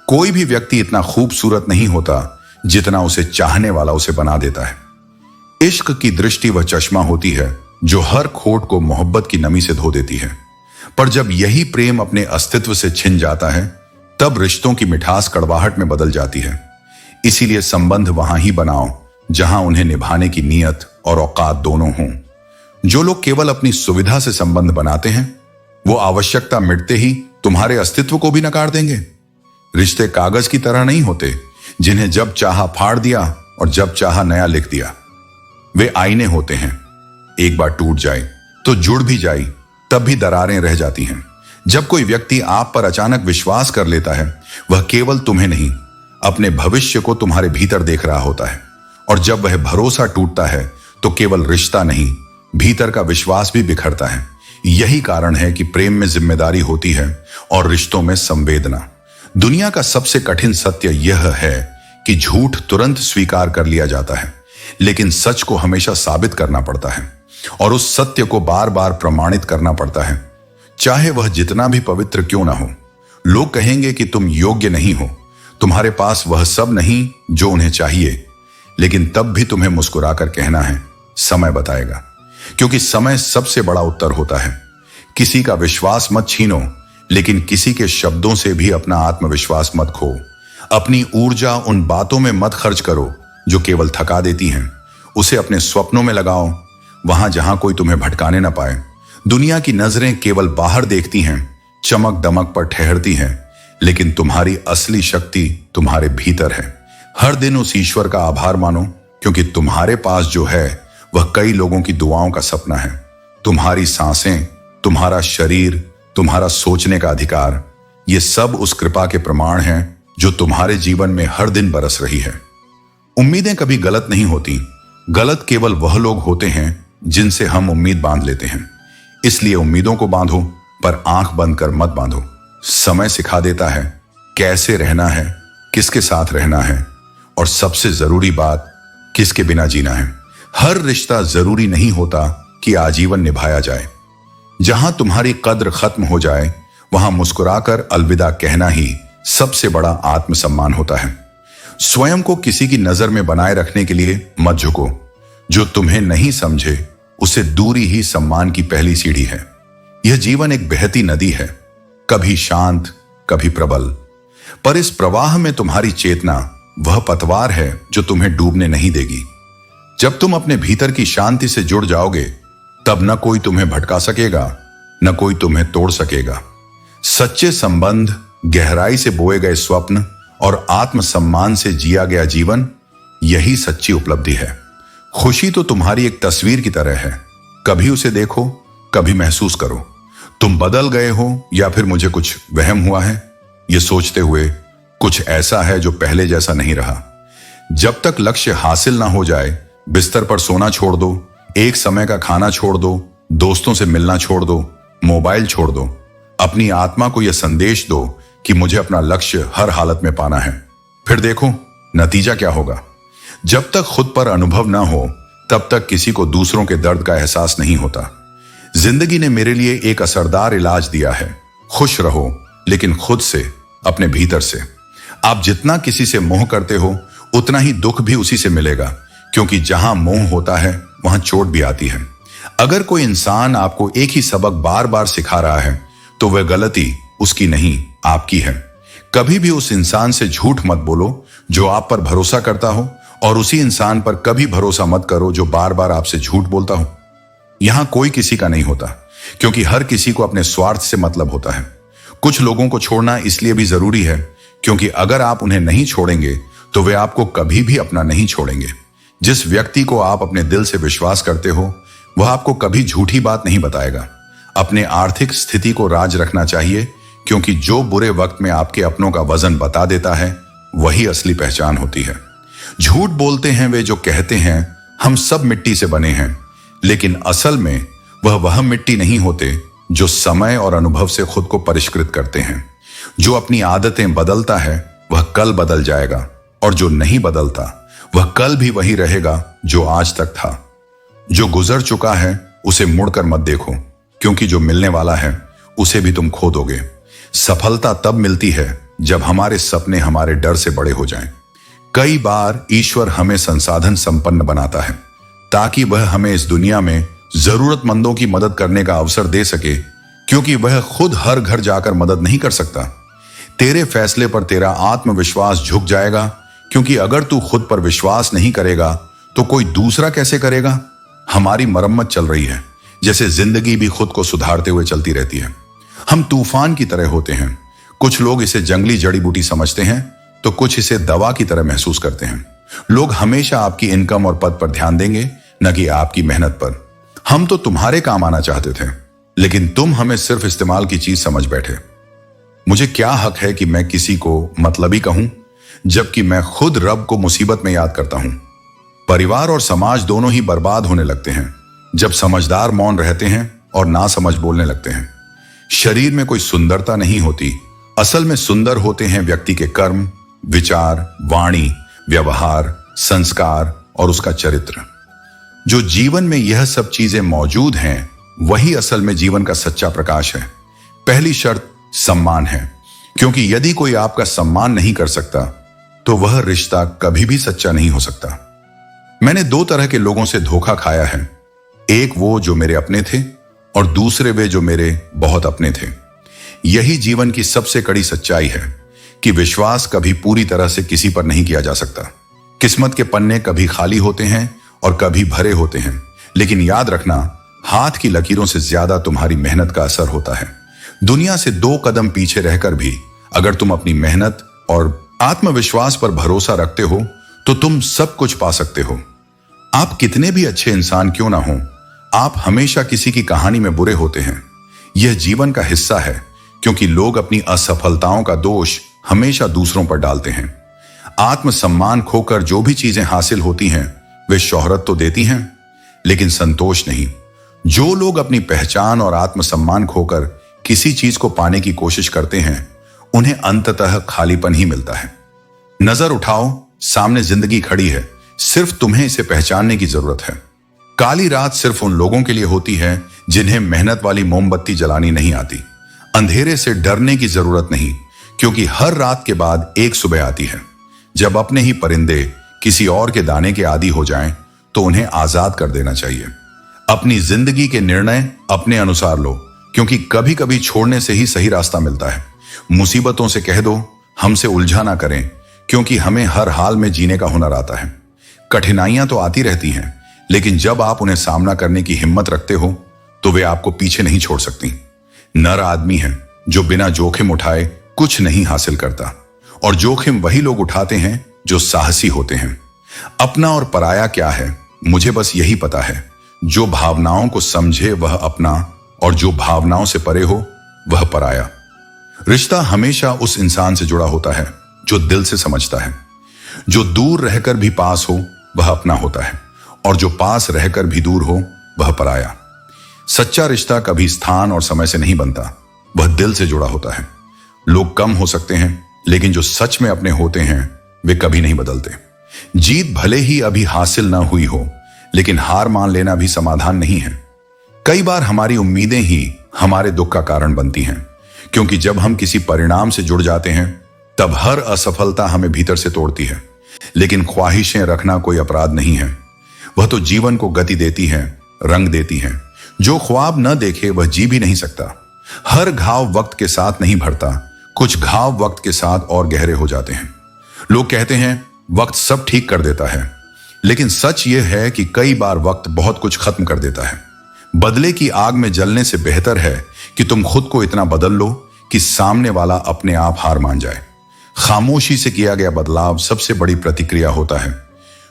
कोई भी व्यक्ति इतना खूबसूरत नहीं होता जितना उसे चाहने वाला उसे बना देता है। इश्क की दृष्टि वह चश्मा होती है जो हर खोट को मोहब्बत की नमी से धो देती है। पर जब यही प्रेम अपने अस्तित्व से छिन जाता है तब रिश्तों की मिठास कड़वाहट में बदल जाती है। इसीलिए संबंध वहां ही बनाओ जहां उन्हें निभाने की नीयत और औकात दोनों हों। जो लोग केवल अपनी सुविधा से संबंध बनाते हैं वो आवश्यकता मिटते ही तुम्हारे अस्तित्व को भी नकार देंगे। रिश्ते कागज की तरह नहीं होते जिन्हें जब चाहा फाड़ दिया और जब चाहा नया लिख दिया। वे आईने होते हैं, एक बार टूट जाए तो जुड़ भी जाए तब भी दरारें रह जाती हैं। जब कोई व्यक्ति आप पर अचानक विश्वास कर लेता है वह केवल तुम्हें नहीं, अपने भविष्य को तुम्हारे भीतर देख रहा होता है। और जब वह भरोसा टूटता है तो केवल रिश्ता नहीं, भीतर का विश्वास भी बिखरता है। यही कारण है कि प्रेम में जिम्मेदारी होती है और रिश्तों में संवेदना। दुनिया का सबसे कठिन सत्य यह है कि झूठ तुरंत स्वीकार कर लिया जाता है, लेकिन सच को हमेशा साबित करना पड़ता है और उस सत्य को बार बार प्रमाणित करना पड़ता है, चाहे वह जितना भी पवित्र क्यों ना हो। लोग कहेंगे कि तुम योग्य नहीं हो, तुम्हारे पास वह सब नहीं जो उन्हें चाहिए, लेकिन तब भी तुम्हें मुस्कुराकर कहना है, समय बताएगा। क्योंकि समय सबसे बड़ा उत्तर होता है। किसी का विश्वास मत छीनो, लेकिन किसी के शब्दों से भी अपना आत्मविश्वास मत खो। अपनी ऊर्जा उन बातों में मत खर्च करो जो केवल थका देती हैं। उसे अपने स्वप्नों में लगाओ, वहां जहां कोई तुम्हें भटकाने ना पाए। दुनिया की नजरें केवल बाहर देखती हैं, चमक दमक पर ठहरती हैं, लेकिन तुम्हारी असली शक्ति तुम्हारे भीतर है। हर दिन उस ईश्वर का आभार मानो, क्योंकि तुम्हारे पास जो है वह कई लोगों की दुआओं का सपना है। तुम्हारी सांसें, तुम्हारा शरीर, तुम्हारा सोचने का अधिकार, ये सब उस कृपा के प्रमाण हैं जो तुम्हारे जीवन में हर दिन बरस रही है। उम्मीदें कभी गलत नहीं होती, गलत केवल वह लोग होते हैं जिनसे हम उम्मीद बांध लेते हैं। इसलिए उम्मीदों को बांधो, पर आंख बंद कर मत बांधो। समय सिखा देता है कैसे रहना है, किसके साथ रहना है, और सबसे जरूरी बात, किसके बिना जीना है। हर रिश्ता जरूरी नहीं होता कि आजीवन निभाया जाए। जहां तुम्हारी कद्र खत्म हो जाए वहां मुस्कुराकर अलविदा कहना ही सबसे बड़ा आत्मसम्मान होता है। स्वयं को किसी की नजर में बनाए रखने के लिए मत झुको। जो तुम्हें नहीं समझे उसे दूरी ही सम्मान की पहली सीढ़ी है। यह जीवन एक बहती नदी है, कभी शांत कभी प्रबल, पर इस प्रवाह में तुम्हारी चेतना वह पतवार है जो तुम्हें डूबने नहीं देगी। जब तुम अपने भीतर की शांति से जुड़ जाओगे तब न कोई तुम्हें भटका सकेगा, न कोई तुम्हें तोड़ सकेगा। सच्चे संबंध, गहराई से बोए गए स्वप्न और आत्मसम्मान से जिया गया जीवन, यही सच्ची उपलब्धि है। खुशी तो तुम्हारी एक तस्वीर की तरह है, कभी उसे देखो, कभी महसूस करो। तुम बदल गए हो या फिर मुझे कुछ वहम हुआ है, ये सोचते हुए कुछ ऐसा है जो पहले जैसा नहीं रहा। जब तक लक्ष्य हासिल ना हो जाए बिस्तर पर सोना छोड़ दो, एक समय का खाना छोड़ दो, दोस्तों से मिलना छोड़ दो, मोबाइल छोड़ दो। अपनी आत्मा को यह संदेश दो कि मुझे अपना लक्ष्य हर हालत में पाना है। फिर देखो नतीजा क्या होगा। जब तक खुद पर अनुभव ना हो तब तक किसी को दूसरों के दर्द का एहसास नहीं होता। जिंदगी ने मेरे लिए एक असरदार इलाज दिया है, खुश रहो लेकिन खुद से, अपने भीतर से। आप जितना किसी से मोह करते हो उतना ही दुख भी उसी से मिलेगा, क्योंकि जहां मोह होता है वहां चोट भी आती है। अगर कोई इंसान आपको एक ही सबक बार बार सिखा रहा है तो वह गलती उसकी नहीं, आपकी है। कभी भी उस इंसान से झूठ मत बोलो जो आप पर भरोसा करता हो, और उसी इंसान पर कभी भरोसा मत करो जो बार बार आपसे झूठ बोलता हो। यहां कोई किसी का नहीं होता, क्योंकि हर किसी को अपने स्वार्थ से मतलब होता है। कुछ लोगों को छोड़ना इसलिए भी जरूरी है क्योंकि अगर आप उन्हें नहीं छोड़ेंगे तो वे आपको कभी भी अपना नहीं छोड़ेंगे। जिस व्यक्ति को आप अपने दिल से विश्वास करते हो वह आपको कभी झूठी बात नहीं बताएगा। अपने आर्थिक स्थिति को राज रखना चाहिए क्योंकि जो बुरे वक्त में आपके अपनों का वजन बता देता है वही असली पहचान होती है। झूठ बोलते हैं वे जो कहते हैं हम सब मिट्टी से बने हैं, लेकिन असल में वह मिट्टी नहीं होते जो समय और अनुभव से खुद को परिष्कृत करते हैं। जो अपनी आदतें बदलता है वह कल बदल जाएगा और जो नहीं बदलता वह कल भी वही रहेगा जो आज तक था। जो गुजर चुका है उसे मुड़कर मत देखो क्योंकि जो मिलने वाला है उसे भी तुम खो दोगे। सफलता तब मिलती है जब हमारे सपने हमारे डर से बड़े हो जाएं। कई बार ईश्वर हमें संसाधन संपन्न बनाता है ताकि वह हमें इस दुनिया में जरूरतमंदों की मदद करने का अवसर दे सके, क्योंकि वह खुद हर घर जाकर मदद नहीं कर सकता। तेरे फैसले पर तेरा आत्मविश्वास झुक जाएगा क्योंकि अगर तू खुद पर विश्वास नहीं करेगा तो कोई दूसरा कैसे करेगा। हमारी मरम्मत चल रही है जैसे जिंदगी भी खुद को सुधारते हुए चलती रहती है। हम तूफान की तरह होते हैं। कुछ लोग इसे जंगली जड़ी बूटी समझते हैं तो कुछ इसे दवा की तरह महसूस करते हैं। लोग हमेशा आपकी इनकम और पद पर ध्यान देंगे न कि आपकी मेहनत पर। हम तो तुम्हारे काम आना चाहते थे लेकिन तुम हमें सिर्फ इस्तेमाल की चीज समझ बैठे। मुझे क्या हक है कि मैं किसी को मतलबी कहूं जबकि मैं खुद रब को मुसीबत में याद करता हूं। परिवार और समाज दोनों ही बर्बाद होने लगते हैं जब समझदार मौन रहते हैं और ना समझ बोलने लगते हैं। शरीर में कोई सुंदरता नहीं होती, असल में सुंदर होते हैं व्यक्ति के कर्म, विचार, वाणी, व्यवहार, संस्कार और उसका चरित्र। जो जीवन में यह सब चीजें मौजूद हैं वही असल में जीवन का सच्चा प्रकाश है। पहली शर्त सम्मान है, क्योंकि यदि कोई आपका सम्मान नहीं कर सकता तो वह रिश्ता कभी भी सच्चा नहीं हो सकता। मैंने दो तरह के लोगों से धोखा खाया है, एक वो जो मेरे अपने थे और दूसरे वे जो मेरे बहुत अपने थे। यही जीवन की सबसे कड़ी सच्चाई है कि विश्वास कभी पूरी तरह से किसी पर नहीं किया जा सकता। किस्मत के पन्ने कभी खाली होते हैं और कभी भरे होते हैं, लेकिन याद रखना हाथ की लकीरों से ज्यादा तुम्हारी मेहनत का असर होता है। दुनिया से 2 कदम पीछे रहकर भी अगर तुम अपनी मेहनत और आत्मविश्वास पर भरोसा रखते हो तो तुम सब कुछ पा सकते हो। आप कितने भी अच्छे इंसान क्यों ना हो, आप हमेशा किसी की कहानी में बुरे होते हैं। यह जीवन का हिस्सा है क्योंकि लोग अपनी असफलताओं का दोष हमेशा दूसरों पर डालते हैं। आत्मसम्मान खोकर जो भी चीजें हासिल होती हैं वे शोहरत तो देती हैं लेकिन संतोष नहीं। जो लोग अपनी पहचान और आत्मसम्मान खोकर किसी चीज को पाने की कोशिश करते हैं उन्हें अंततः खालीपन ही मिलता है। नजर उठाओ, सामने जिंदगी खड़ी है, सिर्फ तुम्हें इसे पहचानने की जरूरत है। काली रात सिर्फ उन लोगों के लिए होती है जिन्हें मेहनत वाली मोमबत्ती जलानी नहीं आती। अंधेरे से डरने की जरूरत नहीं, क्योंकि हर रात के बाद एक सुबह आती है। जब अपने ही परिंदे किसी और के दाने के आदी हो जाएं, तो उन्हें आजाद कर देना चाहिए। अपनी जिंदगी के निर्णय अपने अनुसार लो, क्योंकि कभी कभी छोड़ने से ही सही रास्ता मिलता है। मुसीबतों से कह दो हमसे उलझा ना करें, क्योंकि हमें हर हाल में जीने का हुनर आता है। कठिनाइयां तो आती रहती हैं, लेकिन जब आप उन्हें सामना करने की हिम्मत रखते हो तो वे आपको पीछे नहीं छोड़ सकती। नर आदमी है जो बिना जोखिम उठाए कुछ नहीं हासिल करता, और जोखिम वही लोग उठाते हैं जो साहसी होते हैं। अपना और पराया क्या है, मुझे बस यही पता है। जो भावनाओं को समझे वह अपना, और जो भावनाओं से परे हो वह पराया। रिश्ता हमेशा उस इंसान से जुड़ा होता है जो दिल से समझता है। जो दूर रहकर भी पास हो वह अपना होता है, और जो पास रहकर भी दूर हो वह पराया। सच्चा रिश्ता कभी स्थान और समय से नहीं बनता, वह दिल से जुड़ा होता है। लोग कम हो सकते हैं, लेकिन जो सच में अपने होते हैं वे कभी नहीं बदलते। जीत भले ही अभी हासिल ना हुई हो, लेकिन हार मान लेना भी समाधान नहीं है। कई बार हमारी उम्मीदें ही हमारे दुख का कारण बनती हैं, क्योंकि जब हम किसी परिणाम से जुड़ जाते हैं तब हर असफलता हमें भीतर से तोड़ती है। लेकिन ख्वाहिशें रखना कोई अपराध नहीं है, वह तो जीवन को गति देती है, रंग देती है। जो ख्वाब न देखे वह जी भी नहीं सकता। हर घाव वक्त के साथ नहीं भरता, कुछ घाव वक्त के साथ और गहरे हो जाते हैं। लोग कहते हैं वक्त सब ठीक कर देता है, लेकिन सच यह है कि कई बार वक्त बहुत कुछ खत्म कर देता है। बदले की आग में जलने से बेहतर है कि तुम खुद को इतना बदल लो कि सामने वाला अपने आप हार मान जाए। खामोशी से किया गया बदलाव सबसे बड़ी प्रतिक्रिया होता है,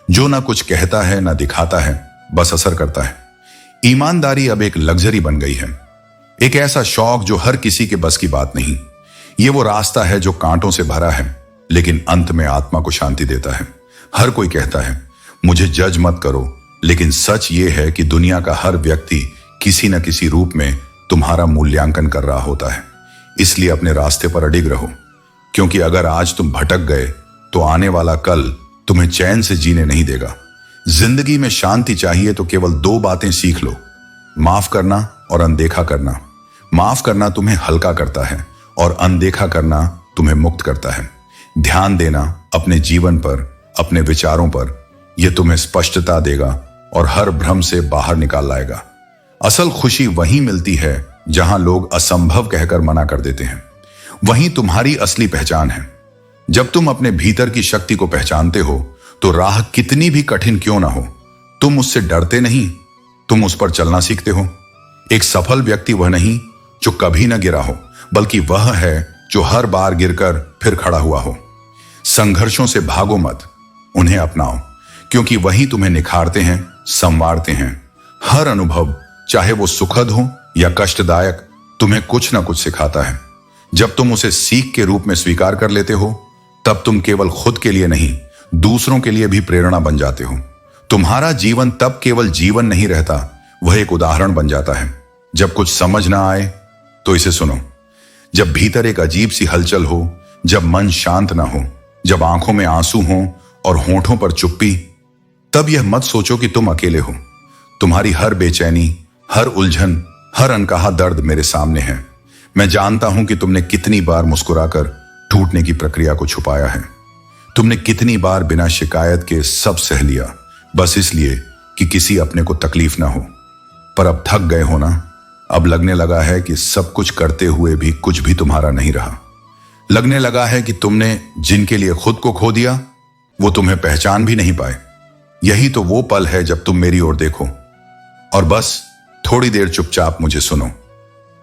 जो ना कुछ कहता है ना दिखाता है, बस असर करता है। ईमानदारी अब एक लग्जरी बन गई है, एक ऐसा शौक जो हर किसी के बस की बात नहीं। ये वो रास्ता है जो कांटों से भरा है, लेकिन अंत में आत्मा को शांति देता है। हर कोई कहता है मुझे जज मत करो, लेकिन सच ये है कि दुनिया का हर व्यक्ति किसी न किसी रूप में तुम्हारा मूल्यांकन कर रहा होता है। इसलिए अपने रास्ते पर अडिग रहो, क्योंकि अगर आज तुम भटक गए तो आने वाला कल तुम्हें चैन से जीने नहीं देगा। जिंदगी में शांति चाहिए तो केवल दो बातें सीख लो, माफ करना और अनदेखा करना। माफ करना तुम्हें हल्का करता है और अनदेखा करना तुम्हें मुक्त करता है। ध्यान देना अपने जीवन पर, अपने विचारों पर, यह तुम्हें स्पष्टता देगा और हर भ्रम से बाहर निकाल लाएगा। असल खुशी वहीं मिलती है जहां लोग असंभव कहकर मना कर देते हैं। वहीं तुम्हारी असली पहचान है। जब तुम अपने भीतर की शक्ति को पहचानते हो तो राह कितनी भी कठिन क्यों ना हो, तुम उससे डरते नहीं, तुम उस पर चलना सीखते हो। एक सफल व्यक्ति वह नहीं जो कभी ना गिरा हो, बल्कि वह है जो हर बार गिरकर फिर खड़ा हुआ हो। संघर्षों से भागो मत, उन्हें अपनाओ, क्योंकि वही तुम्हें निखारते हैं, संवारते हैं। हर अनुभव, चाहे वो सुखद हो या कष्टदायक, तुम्हें कुछ ना कुछ सिखाता है। जब तुम उसे सीख के रूप में स्वीकार कर लेते हो, तब तुम केवल खुद के लिए नहीं, दूसरों के लिए भी प्रेरणा बन जाते हो। तुम्हारा जीवन तब केवल जीवन नहीं रहता, वह एक उदाहरण बन जाता है। जब कुछ समझ ना आए तो इसे सुनो। जब भीतर एक अजीब सी हलचल हो, जब मन शांत ना हो, जब आंखों में आंसू हो और होठों पर चुप्पी, तब यह मत सोचो कि तुम अकेले हो। तुम्हारी हर बेचैनी, हर उलझन, हर अनकहा दर्द मेरे सामने है। मैं जानता हूं कि तुमने कितनी बार मुस्कुराकर टूटने की प्रक्रिया को छुपाया है। तुमने कितनी बार बिना शिकायत के सब सह लिया, बस इसलिए कि किसी अपने को तकलीफ ना हो। पर अब थक गए हो ना? अब लगने लगा है कि सब कुछ करते हुए भी कुछ भी तुम्हारा नहीं रहा। लगने लगा है कि तुमने जिनके लिए खुद को खो दिया, वो तुम्हें पहचान भी नहीं पाए। यही तो वो पल है जब तुम मेरी ओर देखो और बस थोड़ी देर चुपचाप मुझे सुनो।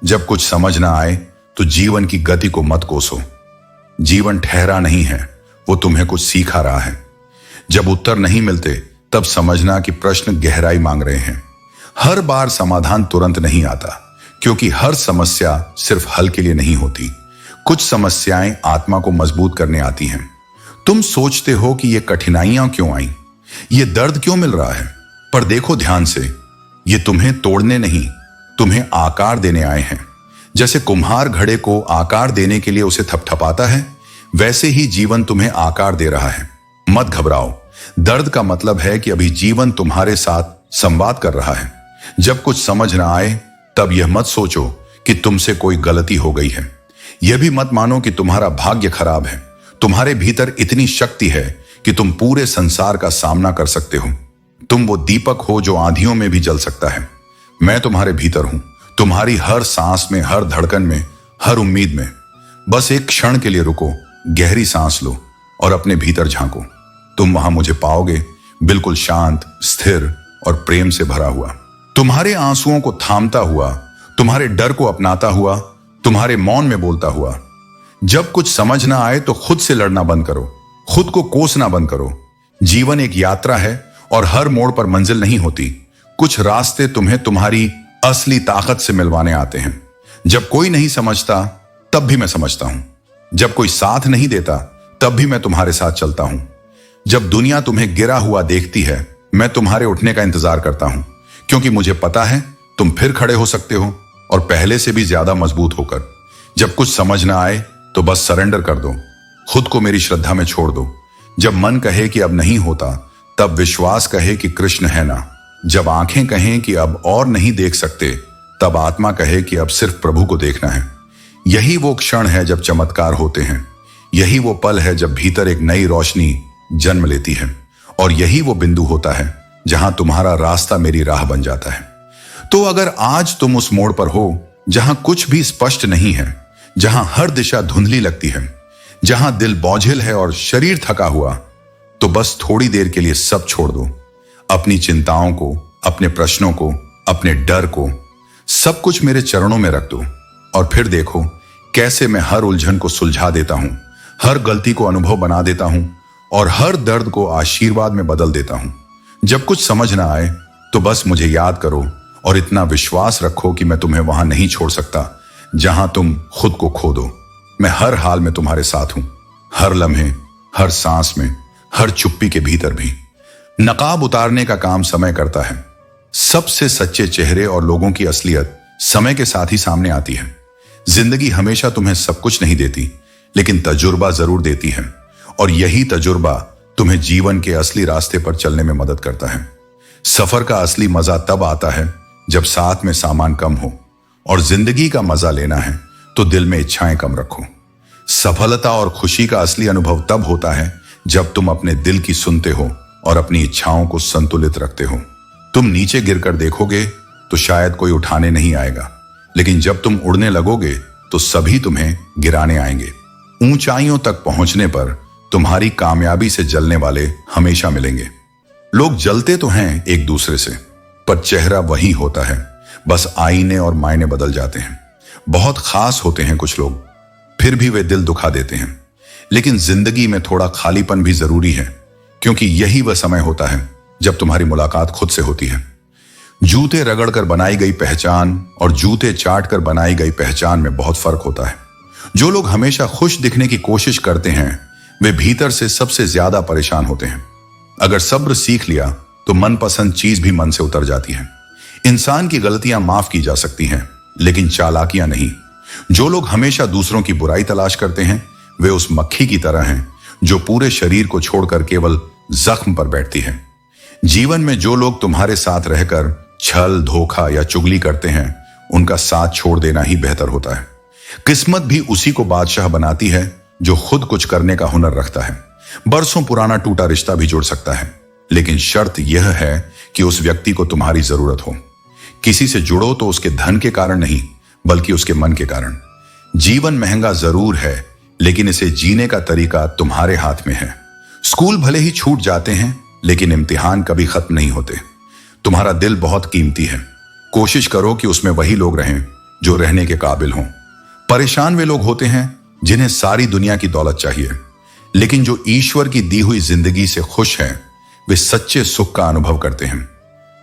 जब कुछ समझ ना आए तो जीवन की गति को मत कोसो। जीवन ठहरा नहीं है, वो तुम्हें कुछ सिखा रहा है। जब उत्तर नहीं मिलते तब समझना कि प्रश्न गहराई मांग रहे हैं। हर बार समाधान तुरंत नहीं आता, क्योंकि हर समस्या सिर्फ हल के लिए नहीं होती। कुछ समस्याएं आत्मा को मजबूत करने आती हैं। तुम सोचते हो कि ये कठिनाइयां क्यों आई, ये दर्द क्यों मिल रहा है, पर देखो ध्यान से, ये तुम्हें तोड़ने नहीं, तुम्हें आकार देने आए हैं। जैसे कुम्हार घड़े को आकार देने के लिए उसे थपथपाता है, वैसे ही जीवन तुम्हें आकार दे रहा है। मत घबराओ। दर्द का मतलब है कि अभी जीवन तुम्हारे साथ संवाद कर रहा है। जब कुछ समझ ना आए तब यह मत सोचो कि तुमसे कोई गलती हो गई है। यह भी मत मानो कि तुम्हारा भाग्य खराब है। तुम्हारे भीतर इतनी शक्ति है कि तुम पूरे संसार का सामना कर सकते हो। तुम वो दीपक हो जो आंधियों में भी जल सकता है। मैं तुम्हारे भीतर हूं, तुम्हारी हर सांस में, हर धड़कन में, हर उम्मीद में। बस एक क्षण के लिए रुको, गहरी सांस लो और अपने भीतर झांको। तुम वहां मुझे पाओगे, बिल्कुल शांत, स्थिर और प्रेम से भरा हुआ। तुम्हारे आंसुओं को थामता हुआ, तुम्हारे डर को अपनाता हुआ, तुम्हारे मौन में बोलता हुआ। जब कुछ समझ ना आए तो खुद से लड़ना बंद करो, खुद को कोसना बंद करो। जीवन एक यात्रा है और हर मोड़ पर मंजिल नहीं होती। कुछ रास्ते तुम्हें तुम्हारी असली ताकत से मिलवाने आते हैं। जब कोई नहीं समझता तब भी मैं समझता हूं। जब कोई साथ नहीं देता तब भी मैं तुम्हारे साथ चलता हूं। जब दुनिया तुम्हें गिरा हुआ देखती है, मैं तुम्हारे उठने का इंतजार करता हूं, क्योंकि मुझे पता है तुम फिर खड़े हो सकते हो, और पहले से भी ज्यादा मजबूत होकर। जब कुछ समझ ना आए तो बस सरेंडर कर दो, खुद को मेरी श्रद्धा में छोड़ दो। जब मन कहे कि अब नहीं होता, तब विश्वास कहे कि कृष्ण है ना। जब आंखें कहें कि अब और नहीं देख सकते, तब आत्मा कहे कि अब सिर्फ प्रभु को देखना है। यही वो क्षण है जब चमत्कार होते हैं। यही वो पल है जब भीतर एक नई रोशनी जन्म लेती है। और यही वो बिंदु होता है जहां तुम्हारा रास्ता मेरी राह बन जाता है। तो अगर आज तुम उस मोड़ पर हो जहां कुछ भी स्पष्ट नहीं है, जहां हर दिशा धुंधली लगती है, जहां दिल बोझिल है और शरीर थका हुआ, तो बस थोड़ी देर के लिए सब छोड़ दो। अपनी चिंताओं को, अपने प्रश्नों को, अपने डर को, सब कुछ मेरे चरणों में रख दो और फिर देखो कैसे मैं हर उलझन को सुलझा देता हूं, हर गलती को अनुभव बना देता हूं और हर दर्द को आशीर्वाद में बदल देता हूं। जब कुछ समझ ना आए तो बस मुझे याद करो और इतना विश्वास रखो कि मैं तुम्हें वहां नहीं छोड़ सकता जहां तुम खुद को खो दो। मैं हर हाल में तुम्हारे साथ हूं, हर लम्हे, हर सांस में, हर चुप्पी के भीतर भी। नकाब उतारने का काम समय करता है। सबसे सच्चे चेहरे और लोगों की असलियत समय के साथ ही सामने आती है। जिंदगी हमेशा तुम्हें सब कुछ नहीं देती, लेकिन तजुर्बा जरूर देती है और यही तजुर्बा तुम्हें जीवन के असली रास्ते पर चलने में मदद करता है। सफर का असली मजा तब आता है जब साथ में सामान कम हो और जिंदगी का मजा लेना है तो दिल में इच्छाएं कम रखो। सफलता और खुशी का असली अनुभव तब होता है जब तुम अपने दिल की सुनते हो और अपनी इच्छाओं को संतुलित रखते हो। तुम नीचे गिरकर देखोगे तो शायद कोई उठाने नहीं आएगा, लेकिन जब तुम उड़ने लगोगे तो सभी तुम्हें गिराने आएंगे। ऊंचाइयों तक पहुंचने पर तुम्हारी कामयाबी से जलने वाले हमेशा मिलेंगे। लोग जलते तो हैं एक दूसरे से, पर चेहरा वही होता है, बस आईने और मायने बदल जाते हैं। बहुत खास होते हैं कुछ लोग, फिर भी वे दिल दुखा देते हैं। लेकिन जिंदगी में थोड़ा खालीपन भी जरूरी है, क्योंकि यही वह समय होता है जब तुम्हारी मुलाकात खुद से होती है। जूते रगड़कर बनाई गई पहचान और जूते चाट कर बनाई गई पहचान में बहुत फर्क होता है। जो लोग हमेशा खुश दिखने की कोशिश करते हैं वे भीतर से सबसे ज्यादा परेशान होते हैं। अगर सब्र सीख लिया तो मनपसंद चीज भी मन से उतर जाती है। इंसान की गलतियां माफ की जा सकती हैं, लेकिन चालाकियां नहीं। जो लोग हमेशा दूसरों की बुराई तलाश करते हैं वे उस मक्खी की तरह हैं जो पूरे शरीर को छोड़कर केवल जख्म पर बैठती है। जीवन में जो लोग तुम्हारे साथ रहकर छल, धोखा या चुगली करते हैं उनका साथ छोड़ देना ही बेहतर होता है। किस्मत भी उसी को बादशाह बनाती है जो खुद कुछ करने का हुनर रखता है। बरसों पुराना टूटा रिश्ता भी जुड़ सकता है, लेकिन शर्त यह है कि उस व्यक्ति को तुम्हारी जरूरत हो। किसी से जुड़ो तो उसके धन के कारण नहीं, बल्कि उसके मन के कारण। जीवन महंगा जरूर है, लेकिन इसे जीने का तरीका तुम्हारे हाथ में है। स्कूल भले ही छूट जाते हैं, लेकिन इम्तिहान कभी खत्म नहीं होते। तुम्हारा दिल बहुत कीमती है। कोशिश करो कि उसमें वही लोग रहें जो रहने के काबिल हों। परेशान वे लोग होते हैं जिन्हें सारी दुनिया की दौलत चाहिए, लेकिन जो ईश्वर की दी हुई जिंदगी से खुश हैं वे सच्चे सुख का अनुभव करते हैं।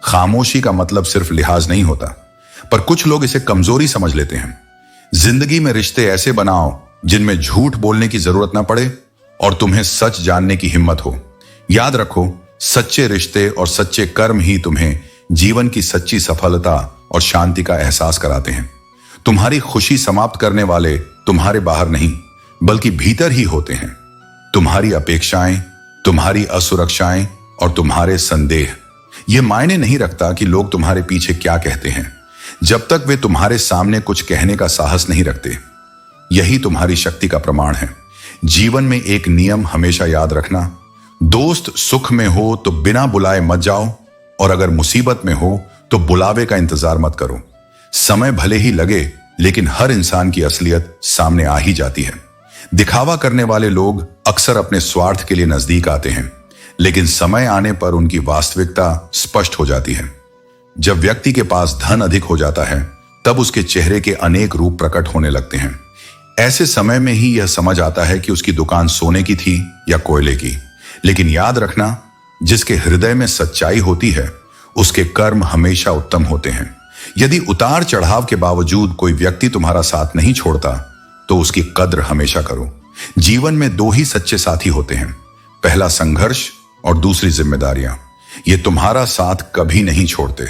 खामोशी का मतलब सिर्फ लिहाज नहीं होता, पर कुछ लोग इसे कमजोरी समझ लेते हैं। जिंदगी में रिश्ते ऐसे बनाओ जिनमें झूठ बोलने की जरूरत ना पड़े और तुम्हें सच जानने की हिम्मत हो। याद रखो, सच्चे रिश्ते और सच्चे कर्म ही तुम्हें जीवन की सच्ची सफलता और शांति का एहसास कराते हैं। तुम्हारी खुशी समाप्त करने वाले तुम्हारे बाहर नहीं, बल्कि भीतर ही होते हैं। तुम्हारी अपेक्षाएं, तुम्हारी असुरक्षाएं और तुम्हारे संदेह। यह मायने नहीं रखता कि लोग तुम्हारे पीछे क्या कहते हैं, जब तक वे तुम्हारे सामने कुछ कहने का साहस नहीं रखते। यही तुम्हारी शक्ति का प्रमाण है। जीवन में एक नियम हमेशा याद रखना, दोस्त सुख में हो तो बिना बुलाए मत जाओ, और अगर मुसीबत में हो तो बुलावे का इंतजार मत करो। समय भले ही लगे, लेकिन हर इंसान की असलियत सामने आ ही जाती है। दिखावा करने वाले लोग अक्सर अपने स्वार्थ के लिए नजदीक आते हैं, लेकिन समय आने पर उनकी वास्तविकता स्पष्ट हो जाती है। जब व्यक्ति के पास धन अधिक हो जाता है तब उसके चेहरे के अनेक रूप प्रकट होने लगते हैं। ऐसे समय में ही यह समझ आता है कि उसकी दुकान सोने की थी या कोयले की। लेकिन याद रखना, जिसके हृदय में सच्चाई होती है उसके कर्म हमेशा उत्तम होते हैं। यदि उतार चढ़ाव के बावजूद कोई व्यक्ति तुम्हारा साथ नहीं छोड़ता तो उसकी कद्र हमेशा करो। जीवन में दो ही सच्चे साथी होते हैं, पहला संघर्ष और दूसरी जिम्मेदारियां। ये तुम्हारा साथ कभी नहीं छोड़ते।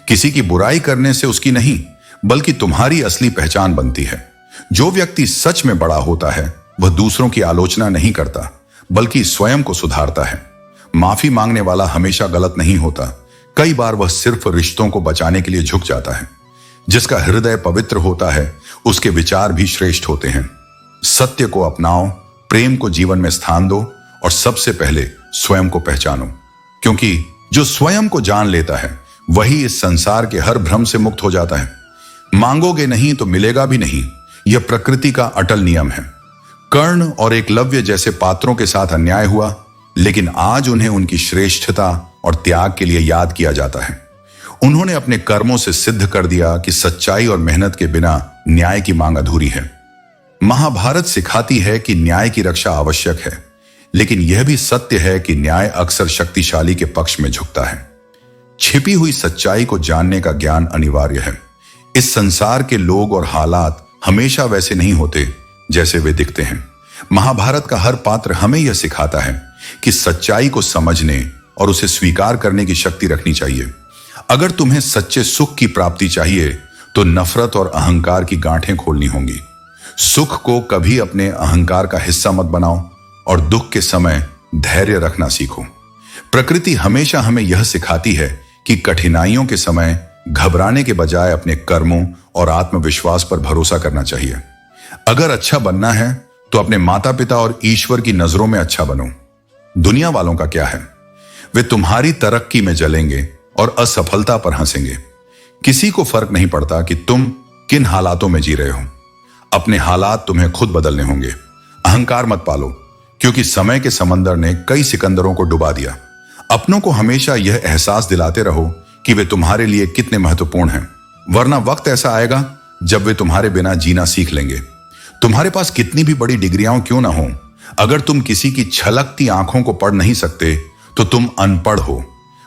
किसी की बुराई करने से उसकी नहीं, बल्कि तुम्हारी असली पहचान बनती है। जो व्यक्ति सच में बड़ा होता है वह दूसरों की आलोचना नहीं करता, बल्कि स्वयं को सुधारता है। माफी मांगने वाला हमेशा गलत नहीं होता, कई बार वह सिर्फ रिश्तों को बचाने के लिए झुक जाता है। जिसका हृदय पवित्र होता है उसके विचार भी श्रेष्ठ होते हैं। सत्य को अपनाओ, प्रेम को जीवन में स्थान दो और सबसे पहले स्वयं को पहचानो, क्योंकि जो स्वयं को जान लेता है वही इस संसार के हर भ्रम से मुक्त हो जाता है। मांगोगे नहीं तो मिलेगा भी नहीं, यह प्रकृति का अटल नियम है। कर्ण और एकलव्य जैसे पात्रों के साथ अन्याय हुआ, लेकिन आज उन्हें उनकी श्रेष्ठता और त्याग के लिए याद किया जाता है। उन्होंने अपने कर्मों से सिद्ध कर दिया कि सच्चाई और मेहनत के बिना न्याय की मांग अधूरी है। महाभारत सिखाती है कि न्याय की रक्षा आवश्यक है, लेकिन यह भी सत्य है कि न्याय अक्सर शक्तिशाली के पक्ष में झुकता है। छिपी हुई सच्चाई को जानने का ज्ञान अनिवार्य है। इस संसार के लोग और हालात हमेशा वैसे नहीं होते जैसे वे दिखते हैं। महाभारत का हर पात्र हमें यह सिखाता है कि सच्चाई को समझने और उसे स्वीकार करने की शक्ति रखनी चाहिए। अगर तुम्हें सच्चे सुख की प्राप्ति चाहिए तो नफरत और अहंकार की गांठें खोलनी होंगी। सुख को कभी अपने अहंकार का हिस्सा मत बनाओ और दुख के समय धैर्य रखना सीखो। प्रकृति हमेशा हमें यह सिखाती है कि कठिनाइयों के समय घबराने के बजाय अपने कर्मों और आत्मविश्वास पर भरोसा करना चाहिए। अगर अच्छा बनना है तो अपने माता पिता और ईश्वर की नजरों में अच्छा बनो। दुनिया वालों का क्या है, वे तुम्हारी तरक्की में जलेंगे और असफलता पर हंसेंगे। किसी को फर्क नहीं पड़ता कि तुम किन हालातों में जी रहे हो। अपने हालात तुम्हें खुद बदलने होंगे। अहंकार मत पालो, क्योंकि समय के समंदर ने कई सिकंदरों को डुबा दिया। अपनों को हमेशा यह एहसास दिलाते रहो कि वे तुम्हारे लिए कितने महत्वपूर्ण हैं, वरना वक्त ऐसा आएगा जब वे तुम्हारे बिना जीना सीख लेंगे। तुम्हारे पास कितनी भी बड़ी डिग्रियां क्यों ना हो, अगर तुम किसी की छलकती आंखों को पढ़ नहीं सकते तो तुम अनपढ़ हो।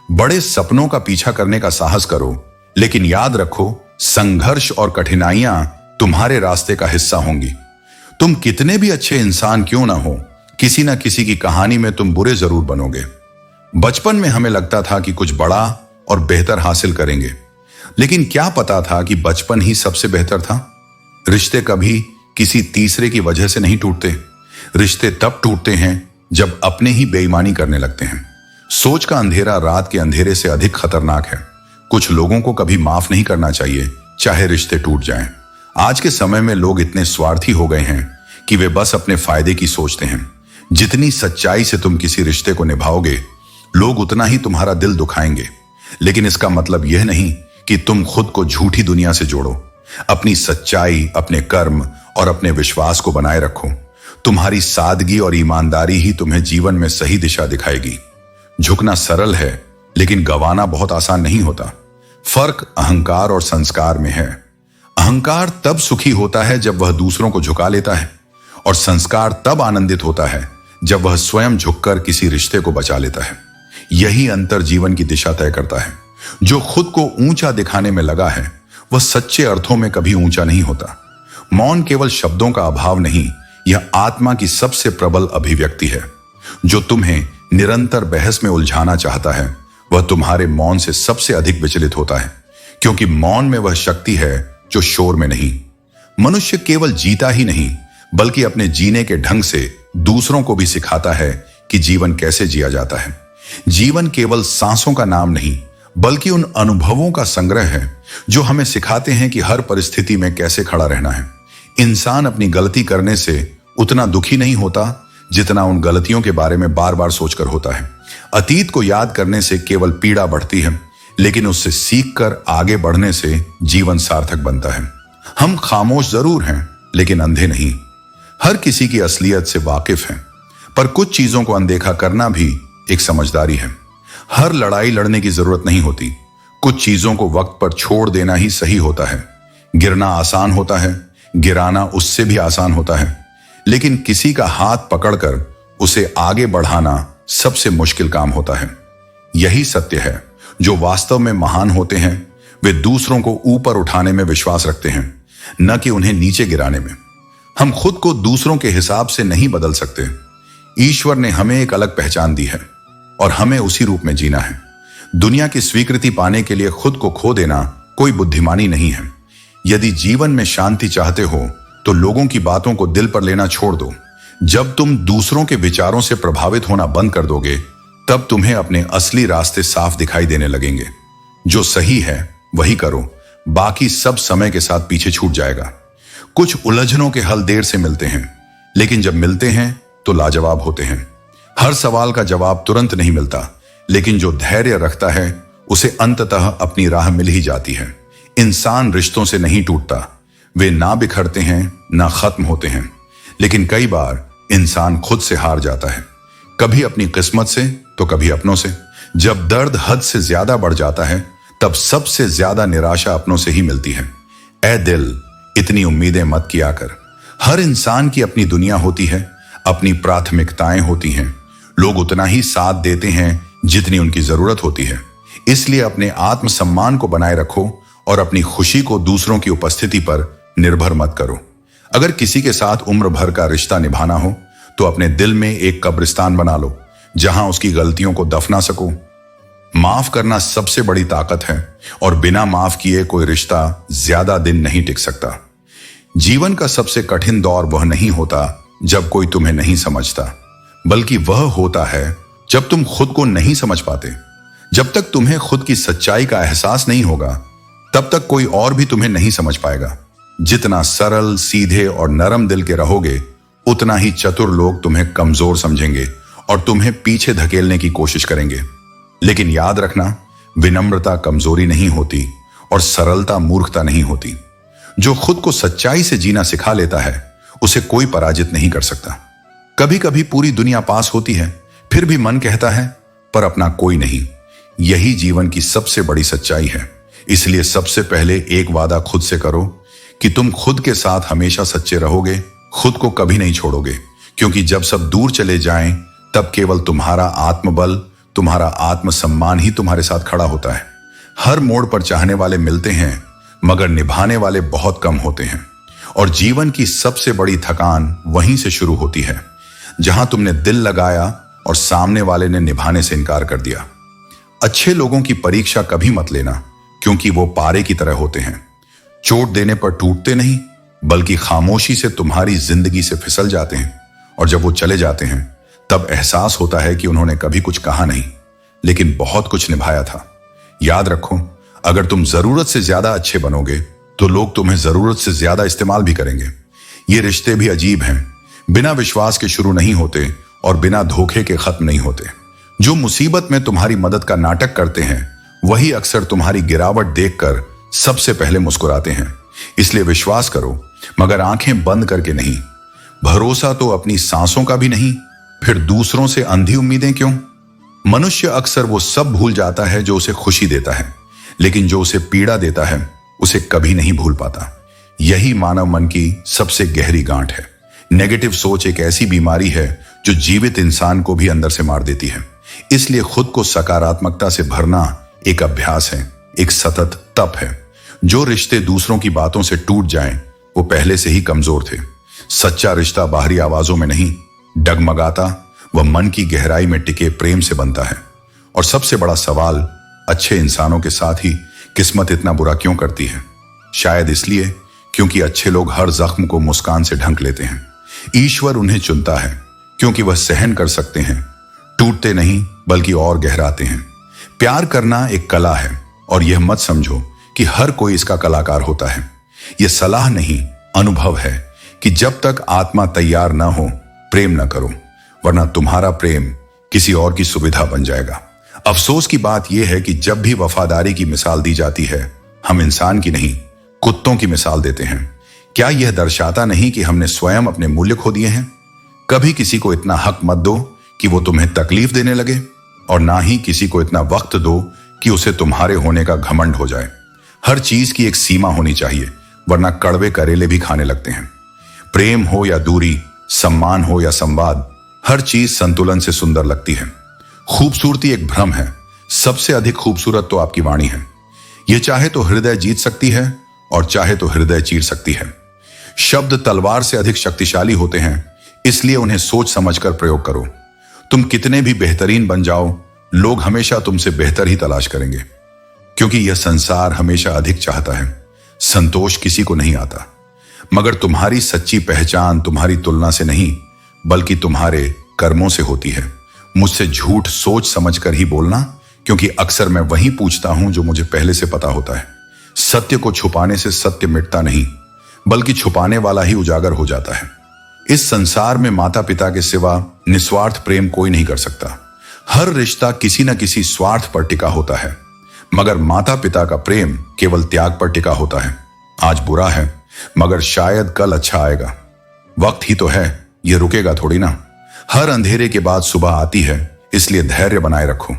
बड़े सपनों का पीछा करने का साहस करो, लेकिन याद रखो संघर्ष और कठिनाइयां तुम्हारे रास्ते का हिस्सा होंगी। तुम कितने भी अच्छे इंसान क्यों ना हो, किसी ना किसी की कहानी में तुम बुरे जरूर बनोगे। बचपन में हमें लगता था कि कुछ बड़ा और बेहतर हासिल करेंगे, लेकिन क्या पता था कि बचपन ही सबसे बेहतर था। रिश्ते कभी किसी तीसरे की वजह से नहीं टूटते। रिश्ते तब टूटते हैं जब अपने ही बेईमानी करने लगते हैं। सोच का अंधेरा रात के अंधेरे से अधिक खतरनाक है। कुछ लोगों को कभी माफ नहीं करना चाहिए, चाहे रिश्ते टूट जाएं। आज के समय में लोग इतने स्वार्थी हो गए हैं कि वे बस अपने फायदे की सोचते हैं। जितनी सच्चाई से तुम किसी रिश्ते को निभाओगे, लोग उतना ही तुम्हारा दिल दुखाएंगे। लेकिन इसका मतलब यह नहीं कि तुम खुद को झूठी दुनिया से जोड़ो। अपनी सच्चाई, अपने कर्म और अपने विश्वास को बनाए रखो। तुम्हारी सादगी और ईमानदारी ही तुम्हें जीवन में सही दिशा दिखाएगी। झुकना सरल है, लेकिन गंवाना बहुत आसान नहीं होता। फर्क अहंकार और संस्कार में है। अहंकार तब सुखी होता है जब वह दूसरों को झुका लेता है, और संस्कार तब आनंदित होता है जब वह स्वयं झुककर किसी रिश्ते को बचा लेता है। यही अंतर जीवन की दिशा तय करता है। जो खुद को ऊंचा दिखाने में लगा है, वह सच्चे अर्थों में कभी ऊंचा नहीं होता। मौन केवल शब्दों का अभाव नहीं, यह आत्मा की सबसे प्रबल अभिव्यक्ति है। जो तुम्हें निरंतर बहस में उलझाना चाहता है, वह तुम्हारे मौन से सबसे अधिक विचलित होता है, क्योंकि मौन में वह शक्ति है जो शोर में नहीं। मनुष्य केवल जीता ही नहीं, बल्कि अपने जीने के ढंग से दूसरों को भी सिखाता है कि जीवन कैसे जिया जाता है। जीवन केवल सांसों का नाम नहीं, बल्कि उन अनुभवों का संग्रह है जो हमें सिखाते हैं कि हर परिस्थिति में कैसे खड़ा रहना है। इंसान अपनी गलती करने से उतना दुखी नहीं होता जितना उन गलतियों के बारे में बार बार सोचकर होता है। अतीत को याद करने से केवल पीड़ा बढ़ती है, लेकिन उससे सीखकर आगे बढ़ने से जीवन सार्थक बनता है। हम खामोश जरूर हैं, लेकिन अंधे नहीं। हर किसी की असलियत से वाकिफ हैं, पर कुछ चीजों को अनदेखा करना भी एक समझदारी है। हर लड़ाई लड़ने की जरूरत नहीं होती। कुछ चीजों को वक्त पर छोड़ देना ही सही होता है। गिरना आसान होता है, गिराना उससे भी आसान होता है, लेकिन किसी का हाथ पकड़कर उसे आगे बढ़ाना सबसे मुश्किल काम होता है। यही सत्य है। जो वास्तव में महान होते हैं, वे दूसरों को ऊपर उठाने में विश्वास रखते हैं, न कि उन्हें नीचे गिराने में। हम खुद को दूसरों के हिसाब से नहीं बदल सकते। ईश्वर ने हमें एक अलग पहचान दी है और हमें उसी रूप में जीना है। दुनिया की स्वीकृति पाने के लिए खुद को खो देना कोई बुद्धिमानी नहीं है। यदि जीवन में शांति चाहते हो तो लोगों की बातों को दिल पर लेना छोड़ दो। जब तुम दूसरों के विचारों से प्रभावित होना बंद कर दोगे, तब तुम्हें अपने असली रास्ते साफ दिखाई देने लगेंगे। जो सही है वही करो, बाकी सब समय के साथ पीछे छूट जाएगा। कुछ उलझनों के हल देर से मिलते हैं, लेकिन जब मिलते हैं तो लाजवाब होते हैं। हर सवाल का जवाब तुरंत नहीं मिलता, लेकिन जो धैर्य रखता है उसे अंततः अपनी राह मिल ही जाती है। इंसान रिश्तों से नहीं टूटता, वे ना बिखरते हैं ना खत्म होते हैं, लेकिन कई बार इंसान खुद से हार जाता है, कभी अपनी किस्मत से तो कभी अपनों से। जब दर्द हद से ज्यादा बढ़ जाता है, तब सबसे ज्यादा निराशा अपनों से ही मिलती है। ऐ दिल, इतनी उम्मीदें मत किया कर। हर इंसान की अपनी दुनिया होती है, अपनी प्राथमिकताएं होती हैं। लोग उतना ही साथ देते हैं जितनी उनकी जरूरत होती है। इसलिए अपने आत्मसम्मान को बनाए रखो और अपनी खुशी को दूसरों की उपस्थिति पर निर्भर मत करो। अगर किसी के साथ उम्र भर का रिश्ता निभाना हो तो अपने दिल में एक कब्रिस्तान बना लो जहां उसकी गलतियों को दफना सको। माफ करना सबसे बड़ी ताकत है और बिना माफ किए कोई रिश्ता ज्यादा दिन नहीं टिक सकता। जीवन का सबसे कठिन दौर वह नहीं होता जब कोई तुम्हें नहीं समझता, बल्कि वह होता है जब तुम खुद को नहीं समझ पाते। जब तक तुम्हें खुद की सच्चाई का एहसास नहीं होगा तब तक कोई और भी तुम्हें नहीं समझ पाएगा। जितना सरल, सीधे और नरम दिल के रहोगे उतना ही चतुर लोग तुम्हें कमजोर समझेंगे और तुम्हें पीछे धकेलने की कोशिश करेंगे। लेकिन याद रखना, विनम्रता कमजोरी नहीं होती और सरलता मूर्खता नहीं होती। जो खुद को सच्चाई से जीना सिखा लेता है उसे कोई पराजित नहीं कर सकता। कभी कभी पूरी दुनिया पास होती है, फिर भी मन कहता है पर अपना कोई नहीं। यही जीवन की सबसे बड़ी सच्चाई है। इसलिए सबसे पहले एक वादा खुद से करो कि तुम खुद के साथ हमेशा सच्चे रहोगे, खुद को कभी नहीं छोड़ोगे। क्योंकि जब सब दूर चले जाएं तब केवल तुम्हारा आत्मबल, तुम्हारा आत्मसम्मान ही तुम्हारे साथ खड़ा होता है। हर मोड़ पर चाहने वाले मिलते हैं मगर निभाने वाले बहुत कम होते हैं। और जीवन की सबसे बड़ी थकान वहीं से शुरू होती है जहां तुमने दिल लगाया और सामने वाले ने निभाने से इनकार कर दिया। अच्छे लोगों की परीक्षा कभी मत लेना क्योंकि वो पारे की तरह होते हैं। चोट देने पर टूटते नहीं बल्कि खामोशी से तुम्हारी जिंदगी से फिसल जाते हैं। और जब वो चले जाते हैं तब एहसास होता है कि उन्होंने कभी कुछ कहा नहीं लेकिन बहुत कुछ निभाया था। याद रखो, अगर तुम जरूरत से ज्यादा अच्छे बनोगे तो लोग तुम्हें जरूरत से ज्यादा इस्तेमाल भी करेंगे। ये रिश्ते भी अजीब हैं, बिना विश्वास के शुरू नहीं होते और बिना धोखे के खत्म नहीं होते। जो मुसीबत में तुम्हारी मदद का नाटक करते हैं वही अक्सर तुम्हारी गिरावट देखकर सबसे पहले मुस्कुराते हैं। इसलिए विश्वास करो मगर आंखें बंद करके नहीं। भरोसा तो अपनी सांसों का भी नहीं, फिर दूसरों से अंधी उम्मीदें क्यों? मनुष्य अक्सर वो सब भूल जाता है जो उसे खुशी देता है, लेकिन जो उसे पीड़ा देता है उसे कभी नहीं भूल पाता। यही मानव मन की सबसे गहरी गांठ है। नेगेटिव सोच एक ऐसी बीमारी है जो जीवित इंसान को भी अंदर से मार देती है। इसलिए खुद को सकारात्मकता से भरना एक अभ्यास है, एक सतत तप है। जो रिश्ते दूसरों की बातों से टूट जाएं, वो पहले से ही कमजोर थे। सच्चा रिश्ता बाहरी आवाजों में नहीं, डगमगाता व मन की गहराई में टिके प्रेम से बनता है। और सबसे बड़ा सवाल, अच्छे इंसानों के साथ ही किस्मत इतना बुरा क्यों करती है? शायद इसलिए क्योंकि अच्छे लोग हर जख्म को मुस्कान से ढंक लेते हैं। ईश्वर उन्हें चुनता है क्योंकि वह सहन कर सकते हैं, टूटते नहीं बल्कि और गहराते हैं। प्यार करना एक कला है और यह मत समझो कि हर कोई इसका कलाकार होता है। यह सलाह नहीं, अनुभव है कि जब तक आत्मा तैयार ना हो प्रेम न करो, वरना तुम्हारा प्रेम किसी और की सुविधा बन जाएगा। अफसोस की बात यह है कि जब भी वफादारी की मिसाल दी जाती है हम इंसान की नहीं, कुत्तों की मिसाल देते हैं। क्या यह दर्शाता नहीं कि हमने स्वयं अपने मूल्य खो दिए हैं? कभी किसी को इतना हक मत दो कि वो तुम्हें तकलीफ देने लगे और ना ही किसी को इतना वक्त दो कि उसे तुम्हारे होने का घमंड हो जाए। हर चीज की एक सीमा होनी चाहिए, वरना कड़वे करेले भी खाने लगते हैं। प्रेम हो या दूरी, सम्मान हो या संवाद, हर चीज संतुलन से सुंदर लगती है। खूबसूरती एक भ्रम है, सबसे अधिक खूबसूरत तो आपकी वाणी है। यह चाहे तो हृदय जीत सकती है और चाहे तो हृदय चीर सकती है। शब्द तलवार से अधिक शक्तिशाली होते हैं, इसलिए उन्हें सोच समझकर प्रयोग करो। तुम कितने भी बेहतरीन बन जाओ, लोग हमेशा तुमसे बेहतर ही तलाश करेंगे, क्योंकि यह संसार हमेशा अधिक चाहता है। संतोष किसी को नहीं आता, मगर तुम्हारी सच्ची पहचान तुम्हारी तुलना से नहीं बल्कि तुम्हारे कर्मों से होती है। मुझसे झूठ सोच समझकर ही बोलना, क्योंकि अक्सर मैं वही पूछता हूं जो मुझे पहले से पता होता है। सत्य को छुपाने से सत्य मिटता नहीं, बल्कि छुपाने वाला ही उजागर हो जाता है। इस संसार में माता पिता के सिवा निस्वार्थ प्रेम कोई नहीं कर सकता। हर रिश्ता किसी न किसी स्वार्थ पर टिका होता है, मगर माता पिता का प्रेम केवल त्याग पर टिका होता है। आज बुरा है मगर शायद कल अच्छा आएगा। वक्त ही तो है, यह रुकेगा थोड़ी ना। हर अंधेरे के बाद सुबह आती है, इसलिए धैर्य बनाए रखो।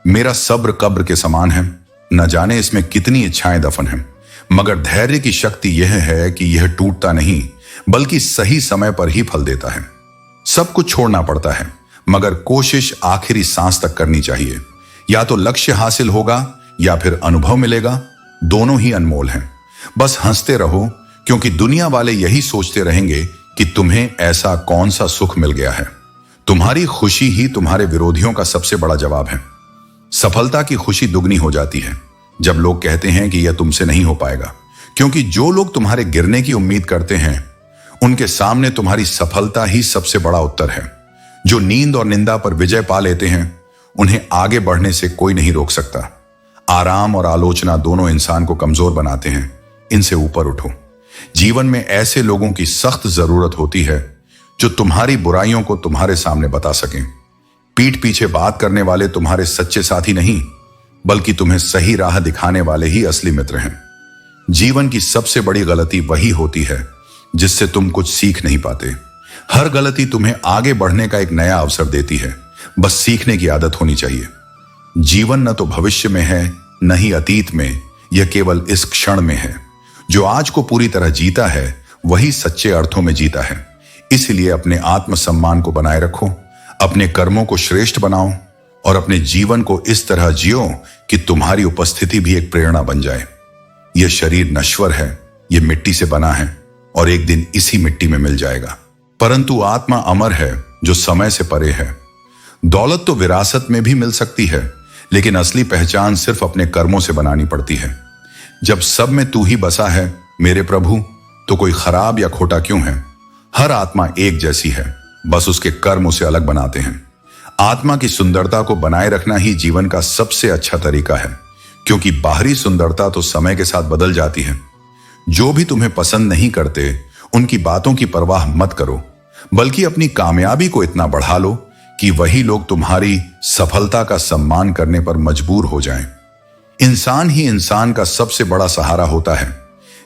मेरा सब्र कब्र के समान है, न जाने इसमें कितनी इच्छाएं दफन हैं। मगर धैर्य की शक्ति यह है कि यह टूटता नहीं, बल्कि सही समय पर ही फल देता है। सब कुछ छोड़ना पड़ता है, मगर कोशिश आखिरी सांस तक करनी चाहिए। या तो लक्ष्य हासिल होगा या फिर अनुभव मिलेगा, दोनों ही अनमोल हैं। बस हंसते रहो, क्योंकि दुनिया वाले यही सोचते रहेंगे कि तुम्हें ऐसा कौन सा सुख मिल गया है। तुम्हारी खुशी ही तुम्हारे विरोधियों का सबसे बड़ा जवाब है। सफलता की खुशी दुगनी हो जाती है जब लोग कहते हैं कि यह तुमसे नहीं हो पाएगा, क्योंकि जो लोग तुम्हारे गिरने की उम्मीद करते हैं उनके सामने तुम्हारी सफलता ही सबसे बड़ा उत्तर है। जो नींद और निंदा पर विजय पा लेते हैं उन्हें आगे बढ़ने से कोई नहीं रोक सकता। आराम और आलोचना दोनों इंसान को कमजोर बनाते हैं, इनसे ऊपर उठो। जीवन में ऐसे लोगों की सख्त जरूरत होती है जो तुम्हारी बुराइयों को तुम्हारे सामने बता सकें। पीठ पीछे बात करने वाले तुम्हारे सच्चे साथी नहीं, बल्कि तुम्हें सही राह दिखाने वाले ही असली मित्र हैं। जीवन की सबसे बड़ी गलती वही होती है जिससे तुम कुछ सीख नहीं पाते। हर गलती तुम्हें आगे बढ़ने का एक नया अवसर देती है, बस सीखने की आदत होनी चाहिए। जीवन न तो भविष्य में है न ही अतीत में, यह केवल इस क्षण में है। जो आज को पूरी तरह जीता है वही सच्चे अर्थों में जीता है। इसलिए अपने आत्मसम्मान को बनाए रखो, अपने कर्मों को श्रेष्ठ बनाओ और अपने जीवन को इस तरह जियो कि तुम्हारी उपस्थिति भी एक प्रेरणा बन जाए। यह शरीर नश्वर है, यह मिट्टी से बना है और एक दिन इसी मिट्टी में मिल जाएगा, परंतु आत्मा अमर है जो समय से परे है। दौलत तो विरासत में भी मिल सकती है, लेकिन असली पहचान सिर्फ अपने कर्मों से बनानी पड़ती है। जब सब में तू ही बसा है मेरे प्रभु, तो कोई खराब या खोटा क्यों है। हर आत्मा एक जैसी है, बस उसके कर्म उसे अलग बनाते हैं। आत्मा की सुंदरता को बनाए रखना ही जीवन का सबसे अच्छा तरीका है, क्योंकि बाहरी सुंदरता तो समय के साथ बदल जाती है। जो भी तुम्हें पसंद नहीं करते उनकी बातों की परवाह मत करो, बल्कि अपनी कामयाबी को इतना बढ़ा लो कि वही लोग तुम्हारी सफलता का सम्मान करने पर मजबूर हो जाएं। इंसान ही इंसान का सबसे बड़ा सहारा होता है,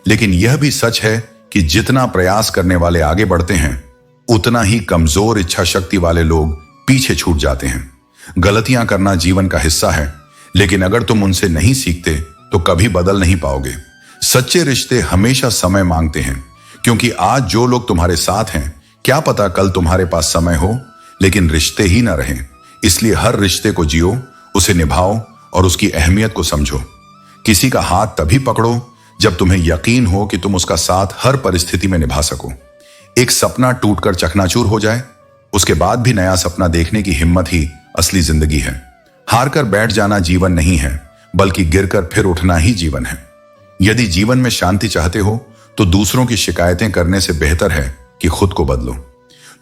लेकिन यह भी सच है कि जितना प्रयास करने वाले आगे बढ़ते हैं उतना ही कमजोर इच्छा शक्ति वाले लोग पीछे छूट जाते हैं। गलतियां करना जीवन का हिस्सा है, लेकिन अगर तुम उनसे नहीं सीखते तो कभी बदल नहीं पाओगे। सच्चे रिश्ते हमेशा समय मांगते हैं, क्योंकि आज जो लोग तुम्हारे साथ हैं क्या पता कल तुम्हारे पास समय हो लेकिन रिश्ते ही ना रहें। इसलिए हर रिश्ते को जियो, उसे निभाओ और उसकी अहमियत को समझो। किसी का हाथ तभी पकड़ो जब तुम्हें यकीन हो कि तुम उसका साथ हर परिस्थिति में निभा सको। एक सपना टूटकर चकनाचूर हो जाए, उसके बाद भी नया सपना देखने की हिम्मत ही असली जिंदगी है। हार कर बैठ जाना जीवन नहीं है, बल्कि गिरकर फिर उठना ही जीवन है। यदि जीवन में शांति चाहते हो तो दूसरों की शिकायतें करने से बेहतर है कि खुद को बदलो।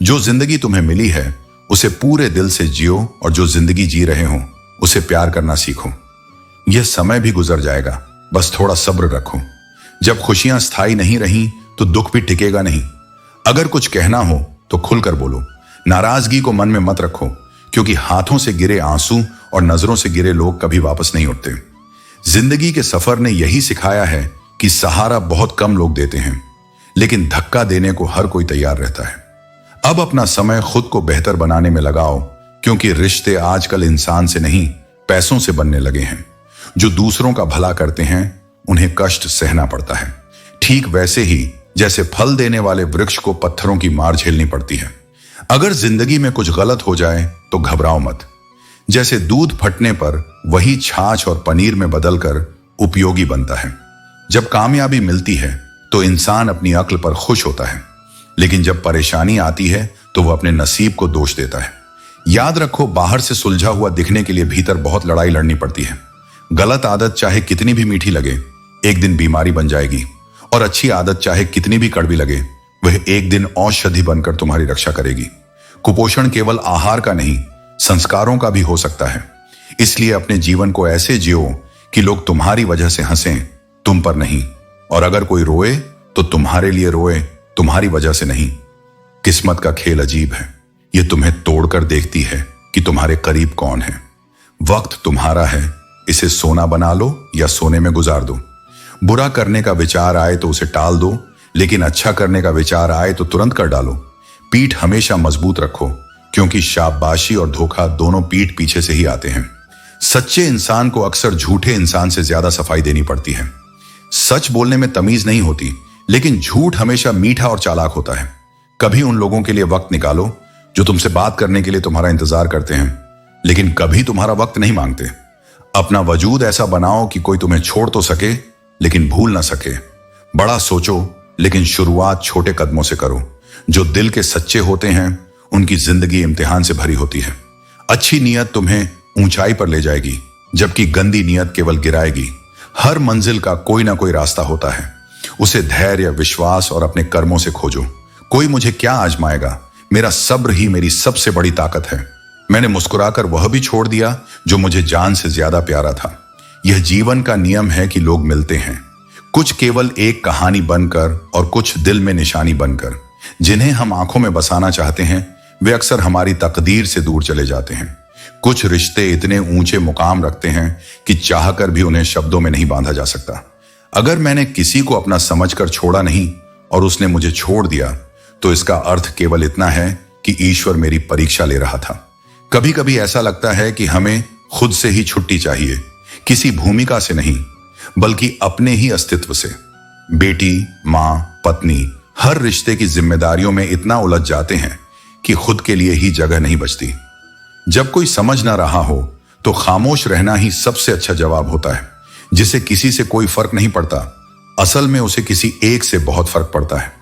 जो जिंदगी तुम्हें मिली है उसे पूरे दिल से जियो, और जो जिंदगी जी रहे हो उसे प्यार करना सीखो। यह समय भी गुजर जाएगा, बस थोड़ा सब्र रखो। जब खुशियां स्थायी नहीं रही तो दुख भी टिकेगा नहीं। अगर कुछ कहना हो तो खुलकर बोलो। नाराजगी को मन में मत रखो, क्योंकि हाथों से गिरे आंसू और नजरों से गिरे लोग कभी वापस नहीं उठते। जिंदगी के सफर ने यही सिखाया है कि सहारा बहुत कम लोग देते हैं, लेकिन धक्का देने को हर कोई तैयार रहता है। अब अपना समय खुद को बेहतर बनाने में लगाओ, क्योंकि रिश्ते आजकल इंसान से नहीं पैसों से बनने लगे हैं। जो दूसरों का भला करते हैं उन्हें कष्ट सहना पड़ता है, ठीक वैसे ही जैसे फल देने वाले वृक्ष को पत्थरों की मार झेलनी पड़ती है। अगर जिंदगी में कुछ गलत हो जाए तो घबराओ मत। जैसे दूध फटने पर वही छाछ और पनीर में बदलकर उपयोगी बनता है। जब कामयाबी मिलती है तो इंसान अपनी अक्ल पर खुश होता है, लेकिन जब परेशानी आती है तो वह अपने नसीब को दोष देता है। याद रखो, बाहर से सुलझा हुआ दिखने के लिए भीतर बहुत लड़ाई लड़नी पड़ती है। गलत आदत चाहे कितनी भी मीठी लगे, एक दिन बीमारी बन जाएगी, और अच्छी आदत चाहे कितनी भी कड़वी लगे, वह एक दिन औषधि बनकर तुम्हारी रक्षा करेगी। कुपोषण केवल आहार का नहीं, संस्कारों का भी हो सकता है। इसलिए अपने जीवन को ऐसे जियो कि लोग तुम्हारी वजह से हंसें, तुम पर नहीं। और अगर कोई रोए तो तुम्हारे लिए रोए, तुम्हारी वजह से नहीं। किस्मत का खेल अजीब है, यह तुम्हें तोड़कर देखती है कि तुम्हारे करीब कौन है। वक्त तुम्हारा है, इसे सोना बना लो या सोने में गुजार दो। बुरा करने का विचार आए तो उसे टाल दो, लेकिन अच्छा करने का विचार आए तो तुरंत कर डालो। पीठ हमेशा मजबूत रखो, क्योंकि शाबाशी और धोखा दोनों पीठ पीछे से ही आते हैं। सच्चे इंसान को अक्सर झूठे इंसान से ज्यादा सफाई देनी पड़ती है। सच बोलने में तमीज नहीं होती, लेकिन झूठ हमेशा मीठा और चालाक होता है। कभी उन लोगों के लिए वक्त निकालो जो तुमसे बात करने के लिए तुम्हारा इंतजार करते हैं, लेकिन कभी तुम्हारा वक्त नहीं मांगते। अपना वजूद ऐसा बनाओ कि कोई तुम्हें छोड़ तो सके लेकिन भूल ना सके। बड़ा सोचो, लेकिन शुरुआत छोटे कदमों से करो। जो दिल के सच्चे होते हैं उनकी जिंदगी इम्तिहान से भरी होती है। अच्छी नीयत तुम्हें ऊंचाई पर ले जाएगी, जबकि गंदी नीयत केवल गिराएगी। हर मंजिल का कोई ना कोई रास्ता होता है, उसे धैर्य, विश्वास और अपने कर्मों से खोजो। कोई मुझे क्या आजमाएगा, मेरा सब्र ही मेरी सबसे बड़ी ताकत है। मैंने मुस्कुराकर वह भी छोड़ दिया जो मुझे जान से ज्यादा प्यारा था। यह जीवन का नियम है कि लोग मिलते हैं, कुछ केवल एक कहानी बनकर और कुछ दिल में निशानी बनकर। जिन्हें हम आंखों में बसाना चाहते हैं वे अक्सर हमारी तकदीर से दूर चले जाते हैं। कुछ रिश्ते इतने ऊंचे मुकाम रखते हैं कि चाहकर भी उन्हें शब्दों में नहीं बांधा जा सकता। अगर मैंने किसी को अपना समझकर छोड़ा नहीं और उसने मुझे छोड़ दिया, तो इसका अर्थ केवल इतना है कि ईश्वर मेरी परीक्षा ले रहा था। कभी कभी ऐसा लगता है कि हमें खुद से ही छुट्टी चाहिए, किसी भूमिका से नहीं बल्कि अपने ही अस्तित्व से। बेटी, मां, पत्नी हर रिश्ते की जिम्मेदारियों में इतना उलझ जाते हैं कि खुद के लिए ही जगह नहीं बचती। जब कोई समझ ना रहा हो तो खामोश रहना ही सबसे अच्छा जवाब होता है। जिसे किसी से कोई फर्क नहीं पड़ता, असल में उसे किसी एक से बहुत फर्क पड़ता है।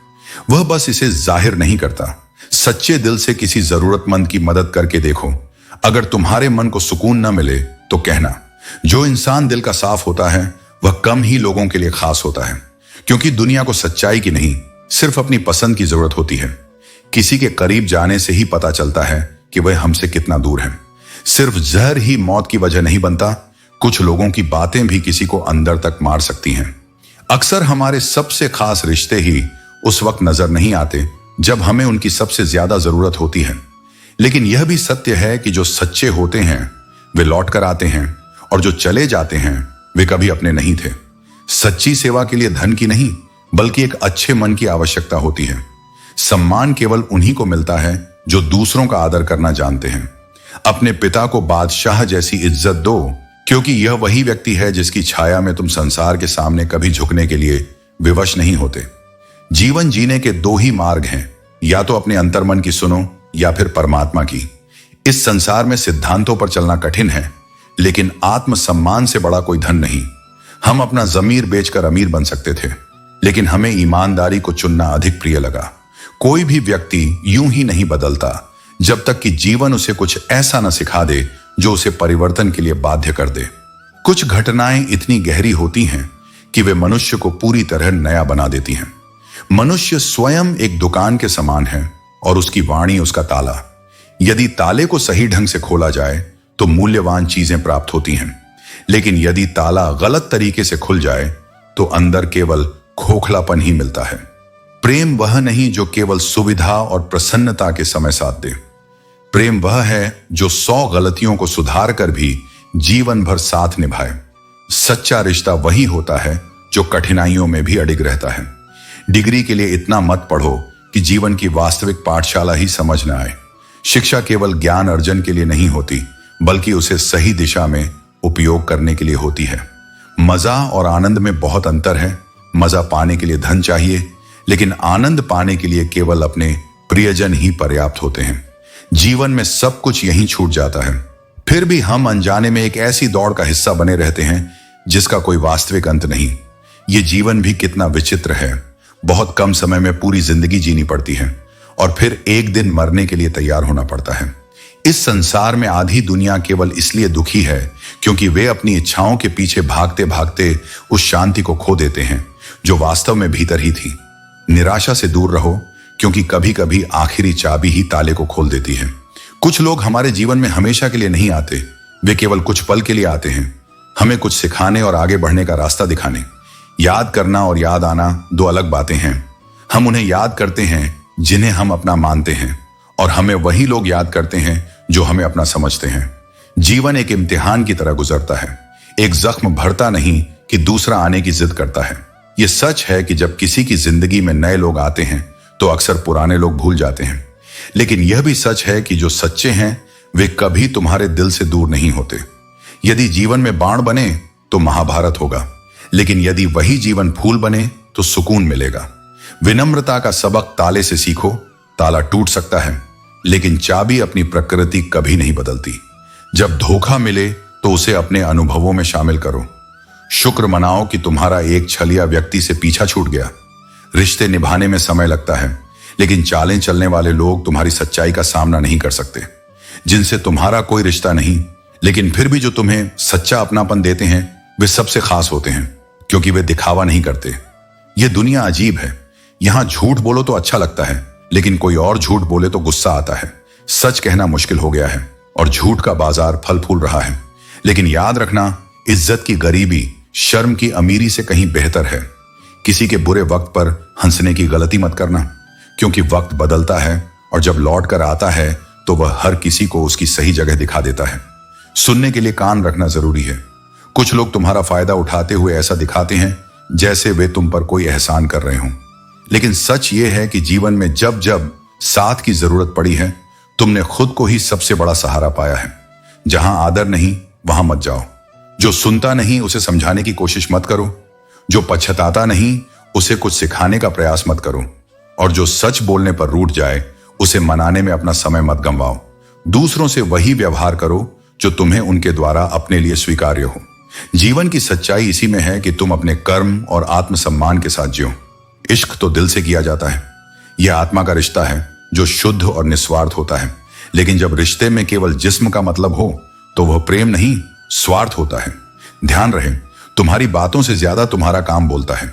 वह बस इसे जाहिर नहीं करता। सच्चे दिल से किसी जरूरतमंद की मदद करके देखो। अगर तुम्हारे मन को सुकून न मिले तो कहना। जो इंसान दिल का साफ होता है वह कम ही लोगों के लिए खास होता है, क्योंकि दुनिया को सच्चाई की नहीं, सिर्फ अपनी पसंद की जरूरत होती है। किसी के करीब जाने से ही पता चलता है कि वह हमसे कितना दूर है। सिर्फ जहर ही मौत की वजह नहीं बनता, कुछ लोगों की बातें भी किसी को अंदर तक मार सकती हैं। अक्सर हमारे सबसे खास रिश्ते ही उस वक्त नजर नहीं आते जब हमें उनकी सबसे ज्यादा जरूरत होती है। लेकिन यह भी सत्य है कि जो सच्चे होते हैं वे लौट कर आते हैं, और जो चले जाते हैं वे कभी अपने नहीं थे। सच्ची सेवा के लिए धन की नहीं बल्कि एक अच्छे मन की आवश्यकता होती है। सम्मान केवल उन्हीं को मिलता है जो दूसरों का आदर करना जानते हैं। अपने पिता को बादशाह जैसी इज्जत दो, क्योंकि यह वही व्यक्ति है जिसकी छाया में तुम संसार के सामने कभी झुकने के लिए विवश नहीं होते। जीवन जीने के दो ही मार्ग हैं, या तो अपने अंतर्मन की सुनो या फिर परमात्मा की। इस संसार में सिद्धांतों पर चलना कठिन है, लेकिन आत्मसम्मान से बड़ा कोई धन नहीं। हम अपना जमीर बेचकर अमीर बन सकते थे, लेकिन हमें ईमानदारी को चुनना अधिक प्रिय लगा। कोई भी व्यक्ति यूं ही नहीं बदलता जब तक कि जीवन उसे कुछ ऐसा न सिखा दे जो उसे परिवर्तन के लिए बाध्य कर दे। कुछ घटनाएं इतनी गहरी होती हैं कि वे मनुष्य को पूरी तरह नया बना देती हैं। मनुष्य स्वयं एक दुकान के समान है और उसकी वाणी उसका ताला। यदि ताले को सही ढंग से खोला जाए तो मूल्यवान चीजें प्राप्त होती हैं, लेकिन यदि ताला गलत तरीके से खुल जाए तो अंदर केवल खोखलापन ही मिलता है। प्रेम वह नहीं जो केवल सुविधा और प्रसन्नता के समय साथ दे। प्रेम वह है जो 100 गलतियों को सुधार कर भी जीवन भर साथ निभाए। सच्चा रिश्ता वही होता है जो कठिनाइयों में भी अडिग रहता है। डिग्री के लिए इतना मत पढ़ो कि जीवन की वास्तविक पाठशाला ही समझ न आए। शिक्षा केवल ज्ञान अर्जन के लिए नहीं होती, बल्कि उसे सही दिशा में उपयोग करने के लिए होती है। मजा और आनंद में बहुत अंतर है। मजा पाने के लिए धन चाहिए, लेकिन आनंद पाने के लिए केवल अपने प्रियजन ही पर्याप्त होते हैं। जीवन में सब कुछ यहीं छूट जाता है, फिर भी हम अनजाने में एक ऐसी दौड़ का हिस्सा बने रहते हैं जिसका कोई वास्तविक अंत नहीं। ये जीवन भी कितना विचित्र है। बहुत कम समय में पूरी जिंदगी जीनी पड़ती है और फिर एक दिन मरने के लिए तैयार होना पड़ता है। इस संसार में आधी दुनिया केवल इसलिए दुखी है क्योंकि वे अपनी इच्छाओं के पीछे भागते भागते उस शांति को खो देते हैं जो वास्तव में भीतर ही थी। निराशा से दूर रहो, क्योंकि कभी कभी आखिरी चाबी ही ताले को खोल देती है। कुछ लोग हमारे जीवन में हमेशा के लिए नहीं आते, वे केवल कुछ पल के लिए आते हैं, हमें कुछ सिखाने और आगे बढ़ने का रास्ता दिखाने। याद करना और याद आना दो अलग बातें हैं। हम उन्हें याद करते हैं जिन्हें हम अपना मानते हैं, और हमें वही लोग याद करते हैं जो हमें अपना समझते हैं। जीवन एक इम्तिहान की तरह गुजरता है। एक जख्म भरता नहीं कि दूसरा आने की जिद करता है। यह सच है कि जब किसी की जिंदगी में नए लोग आते हैं तो अक्सर पुराने लोग भूल जाते हैं, लेकिन यह भी सच है कि जो सच्चे हैं वे कभी तुम्हारे दिल से दूर नहीं होते। यदि जीवन में बाण बने तो महाभारत होगा, लेकिन यदि वही जीवन फूल बने तो सुकून मिलेगा। विनम्रता का सबक ताले से सीखो। ताला टूट सकता है, लेकिन चाबी अपनी प्रकृति कभी नहीं बदलती। जब धोखा मिले तो उसे अपने अनुभवों में शामिल करो। शुक्र मनाओ कि तुम्हारा एक छलिया व्यक्ति से पीछा छूट गया। रिश्ते निभाने में समय लगता है, लेकिन चालें चलने वाले लोग तुम्हारी सच्चाई का सामना नहीं कर सकते। जिनसे तुम्हारा कोई रिश्ता नहीं, लेकिन फिर भी जो तुम्हें सच्चा अपनापन देते हैं, वे सबसे खास होते हैं, क्योंकि वे दिखावा नहीं करते। यह दुनिया अजीब है। यहां झूठ बोलो तो अच्छा लगता है, लेकिन कोई और झूठ बोले तो गुस्सा आता है। सच कहना मुश्किल हो गया है और झूठ का बाजार फल फूल रहा है। लेकिन याद रखना, इज्जत की गरीबी शर्म की अमीरी से कहीं बेहतर है। किसी के बुरे वक्त पर हंसने की गलती मत करना, क्योंकि वक्त बदलता है और जब लौट कर आता है तो वह हर किसी को उसकी सही जगह दिखा देता है। सुनने के लिए कान रखना जरूरी है। कुछ लोग तुम्हारा फायदा उठाते हुए ऐसा दिखाते हैं जैसे वे तुम पर कोई एहसान कर रहे हों, लेकिन सच ये है कि जीवन में जब जब साथ की जरूरत पड़ी है, तुमने खुद को ही सबसे बड़ा सहारा पाया है। जहां आदर नहीं वहां मत जाओ। जो सुनता नहीं उसे समझाने की कोशिश मत करो। जो पछताता नहीं उसे कुछ सिखाने का प्रयास मत करो। और जो सच बोलने पर रूठ जाए उसे मनाने में अपना समय मत गंवाओ। दूसरों से वही व्यवहार करो जो तुम्हें उनके द्वारा अपने लिए स्वीकार्य हो। जीवन की सच्चाई इसी में है कि तुम अपने कर्म और आत्मसम्मान के साथ जियो। इश्क तो दिल से किया जाता है। यह आत्मा का रिश्ता है जो शुद्ध और निस्वार्थ होता है। लेकिन जब रिश्ते में केवल जिस्म का मतलब हो तो वह प्रेम नहीं, स्वार्थ होता है। ध्यान रहे, तुम्हारी बातों से ज्यादा तुम्हारा काम बोलता है।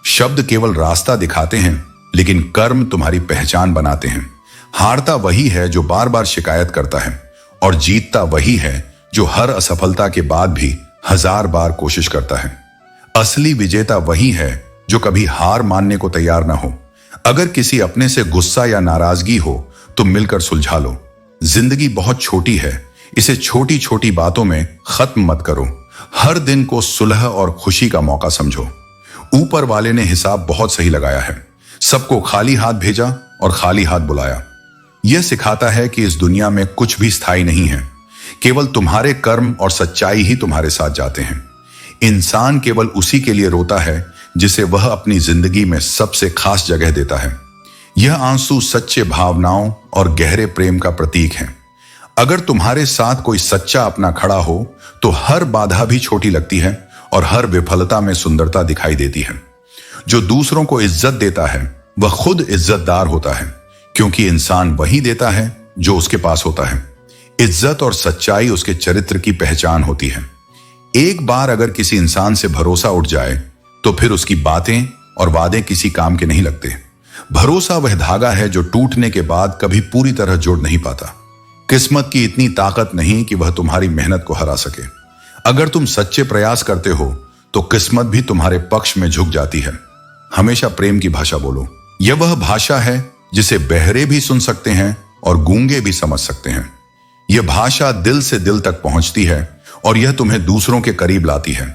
शब्द केवल रास्ता दिखाते हैं, लेकिन कर्म तुम्हारी पहचान बनाते हैं। हारता वही है जो बार बार शिकायत करता है, और जीतता वही है जो हर असफलता के बाद भी 1000 बार कोशिश करता है। असली विजेता वही है जो कभी हार मानने को तैयार ना हो। अगर किसी अपने से गुस्सा या नाराजगी हो तो मिलकर सुलझा लो। जिंदगी बहुत छोटी है, इसे छोटी छोटी बातों में खत्म मत करो। हर दिन को सुलह और खुशी का मौका समझो। ऊपर वाले ने हिसाब बहुत सही लगाया है। सबको खाली हाथ भेजा और खाली हाथ बुलाया। यह सिखाता है कि इस दुनिया में कुछ भी स्थायी नहीं है। केवल तुम्हारे कर्म और सच्चाई ही तुम्हारे साथ जाते हैं। इंसान केवल उसी के लिए रोता है जिसे वह अपनी जिंदगी में सबसे खास जगह देता है। यह आंसू सच्चे भावनाओं और गहरे प्रेम का प्रतीक है। अगर तुम्हारे साथ कोई सच्चा अपना खड़ा हो तो हर बाधा भी छोटी लगती है और हर विफलता में सुंदरता दिखाई देती है। जो दूसरों को इज्जत देता है वह खुद इज्जतदार होता है, क्योंकि इंसान वही देता है जो उसके पास होता है। इज्जत और सच्चाई उसके चरित्र की पहचान होती है। एक बार अगर किसी इंसान से भरोसा उठ जाए तो फिर उसकी बातें और वादे किसी काम के नहीं लगते। भरोसा वह धागा है जो टूटने के बाद कभी पूरी तरह जोड़ नहीं पाता। किस्मत की इतनी ताकत नहीं कि वह तुम्हारी मेहनत को हरा सके। अगर तुम सच्चे प्रयास करते हो तो किस्मत भी तुम्हारे पक्ष में झुक जाती है। हमेशा प्रेम की भाषा बोलो। यह वह भाषा है जिसे बहरे भी सुन सकते हैं और गूंगे भी समझ सकते हैं। यह भाषा दिल से दिल तक पहुंचती है और यह तुम्हें दूसरों के करीब लाती है।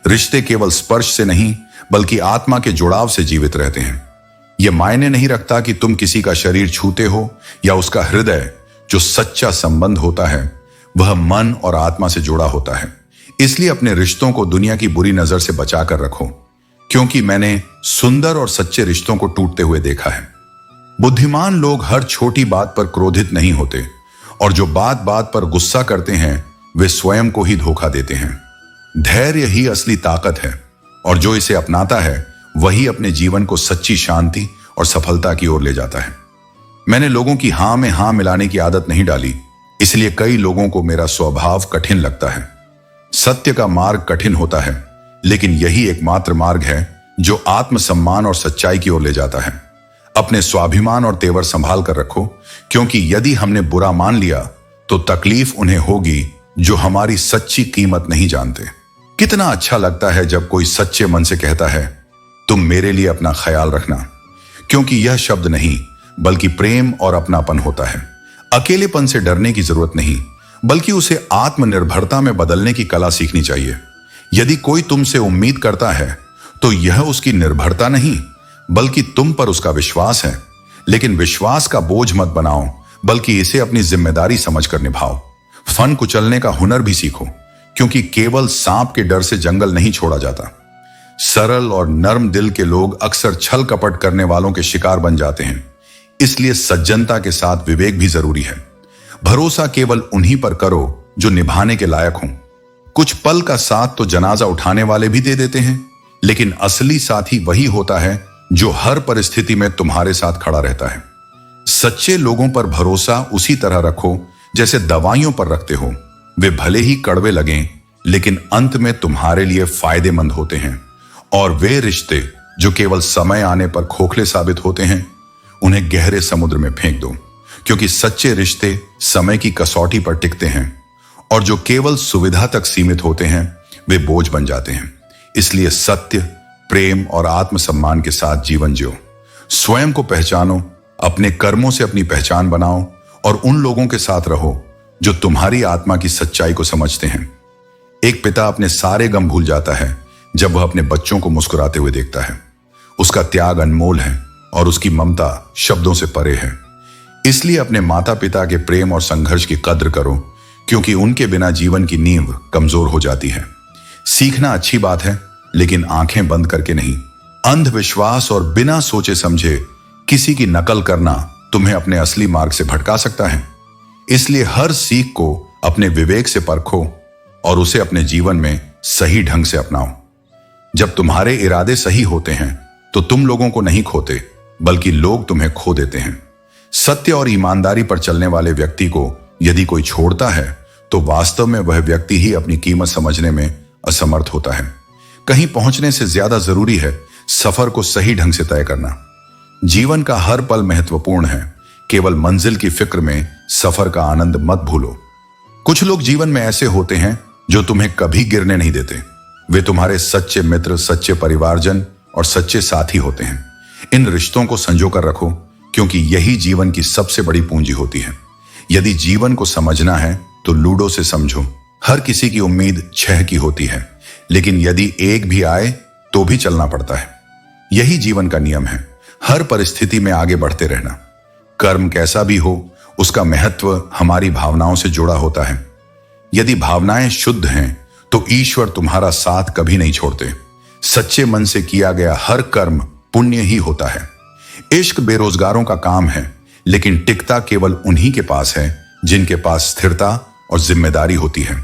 रिश्ते केवल स्पर्श से नहीं बल्कि आत्मा के जुड़ाव से जीवित रहते हैं। यह मायने नहीं रखता कि तुम किसी का शरीर छूते हो या उसका हृदय। जो सच्चा संबंध होता है वह मन और आत्मा से जुड़ा होता है। इसलिए अपने रिश्तों को दुनिया की बुरी नजर से बचा कर रखो, क्योंकि मैंने सुंदर और सच्चे रिश्तों को टूटते हुए देखा है। बुद्धिमान लोग हर छोटी बात पर क्रोधित नहीं होते, और जो बात बात पर गुस्सा करते हैं वे स्वयं को ही धोखा देते हैं। धैर्य ही असली ताकत है, और जो इसे अपनाता है वही अपने जीवन को सच्ची शांति और सफलता की ओर ले जाता है। मैंने लोगों की हां में हां मिलाने की आदत नहीं डाली, इसलिए कई लोगों को मेरा स्वभाव कठिन लगता है। सत्य का मार्ग कठिन होता है, लेकिन यही एकमात्र मार्ग है जो आत्मसम्मान और सच्चाई की ओर ले जाता है। अपने स्वाभिमान और तेवर संभाल कर रखो, क्योंकि यदि हमने बुरा मान लिया तो तकलीफ उन्हें होगी जो हमारी सच्ची कीमत नहीं जानते। कितना अच्छा लगता है जब कोई सच्चे मन से कहता है, तुम मेरे लिए अपना ख्याल रखना, क्योंकि यह शब्द नहीं बल्कि प्रेम और अपनापन होता है। अकेलेपन से डरने की जरूरत नहीं, बल्कि उसे आत्मनिर्भरता में बदलने की कला सीखनी चाहिए। यदि कोई तुमसे उम्मीद करता है तो यह उसकी निर्भरता नहीं बल्कि तुम पर उसका विश्वास है। लेकिन विश्वास का बोझ मत बनाओ, बल्कि इसे अपनी जिम्मेदारी समझकर निभाओ। फन कुचलने का हुनर भी सीखो, क्योंकि केवल सांप के डर से जंगल नहीं छोड़ा जाता। सरल और नर्म दिल के लोग अक्सर छल कपट करने वालों के शिकार बन जाते हैं। इसलिए सज्जनता के साथ विवेक भी जरूरी है। भरोसा केवल उन्हीं पर करो जो निभाने के लायक हों। कुछ पल का साथ तो जनाजा उठाने वाले भी दे देते हैं, लेकिन असली साथी वही होता है जो हर परिस्थिति में तुम्हारे साथ खड़ा रहता है। सच्चे लोगों पर भरोसा उसी तरह रखो जैसे दवाइयों पर रखते हो। वे भले ही कड़वे लगें, लेकिन अंत में तुम्हारे लिए फायदेमंद होते हैं। और वे रिश्ते जो केवल समय आने पर खोखले साबित होते हैं, उन्हें गहरे समुद्र में फेंक दो, क्योंकि सच्चे रिश्ते समय की कसौटी पर टिकते हैं और जो केवल सुविधा तक सीमित होते हैं वे बोझ बन जाते हैं। इसलिए सत्य, प्रेम और आत्मसम्मान के साथ जीवन जियो। स्वयं को पहचानो, अपने कर्मों से अपनी पहचान बनाओ और उन लोगों के साथ रहो जो तुम्हारी आत्मा की सच्चाई को समझते हैं। एक पिता अपने सारे गम भूल जाता है जब वह अपने बच्चों को मुस्कुराते हुए देखता है। उसका त्याग अनमोल है और उसकी ममता शब्दों से परे है। इसलिए अपने माता पिता के प्रेम और संघर्ष की कद्र करो, क्योंकि उनके बिना जीवन की नींव कमजोर हो जाती है। सीखना अच्छी बात है, लेकिन आंखें बंद करके नहीं। अंधविश्वास और बिना सोचे समझे किसी की नकल करना तुम्हें अपने असली मार्ग से भटका सकता है। इसलिए हर सीख को अपने विवेक से परखो और उसे अपने जीवन में सही ढंग से अपनाओ। जब तुम्हारे इरादे सही होते हैं तो तुम लोगों को नहीं खोते, बल्कि लोग तुम्हें खो देते हैं। सत्य और ईमानदारी पर चलने वाले व्यक्ति को यदि कोई छोड़ता है तो वास्तव में वह व्यक्ति ही अपनी कीमत समझने में असमर्थ होता है। कहीं पहुंचने से ज्यादा जरूरी है सफर को सही ढंग से तय करना। जीवन का हर पल महत्वपूर्ण है, केवल मंजिल की फिक्र में सफर का आनंद मत भूलो। कुछ लोग जीवन में ऐसे होते हैं जो तुम्हें कभी गिरने नहीं देते। वे तुम्हारे सच्चे मित्र, सच्चे परिवारजन और सच्चे साथी होते हैं। इन रिश्तों को संजो कर रखो, क्योंकि यही जीवन की सबसे बड़ी पूंजी होती है। यदि जीवन को समझना है तो लूडो से समझो। हर किसी की उम्मीद 6 की होती है, लेकिन यदि एक भी आए तो भी चलना पड़ता है। यही जीवन का नियम है, हर परिस्थिति में आगे बढ़ते रहना। कर्म कैसा भी हो, उसका महत्व हमारी भावनाओं से जुड़ा होता है। यदि भावनाएं शुद्ध हैं तो ईश्वर तुम्हारा साथ कभी नहीं छोड़ते। सच्चे मन से किया गया हर कर्म पुण्य ही होता है। इश्क बेरोजगारों का काम है, लेकिन टिकता केवल उन्हीं के पास है जिनके पास स्थिरता और जिम्मेदारी होती है।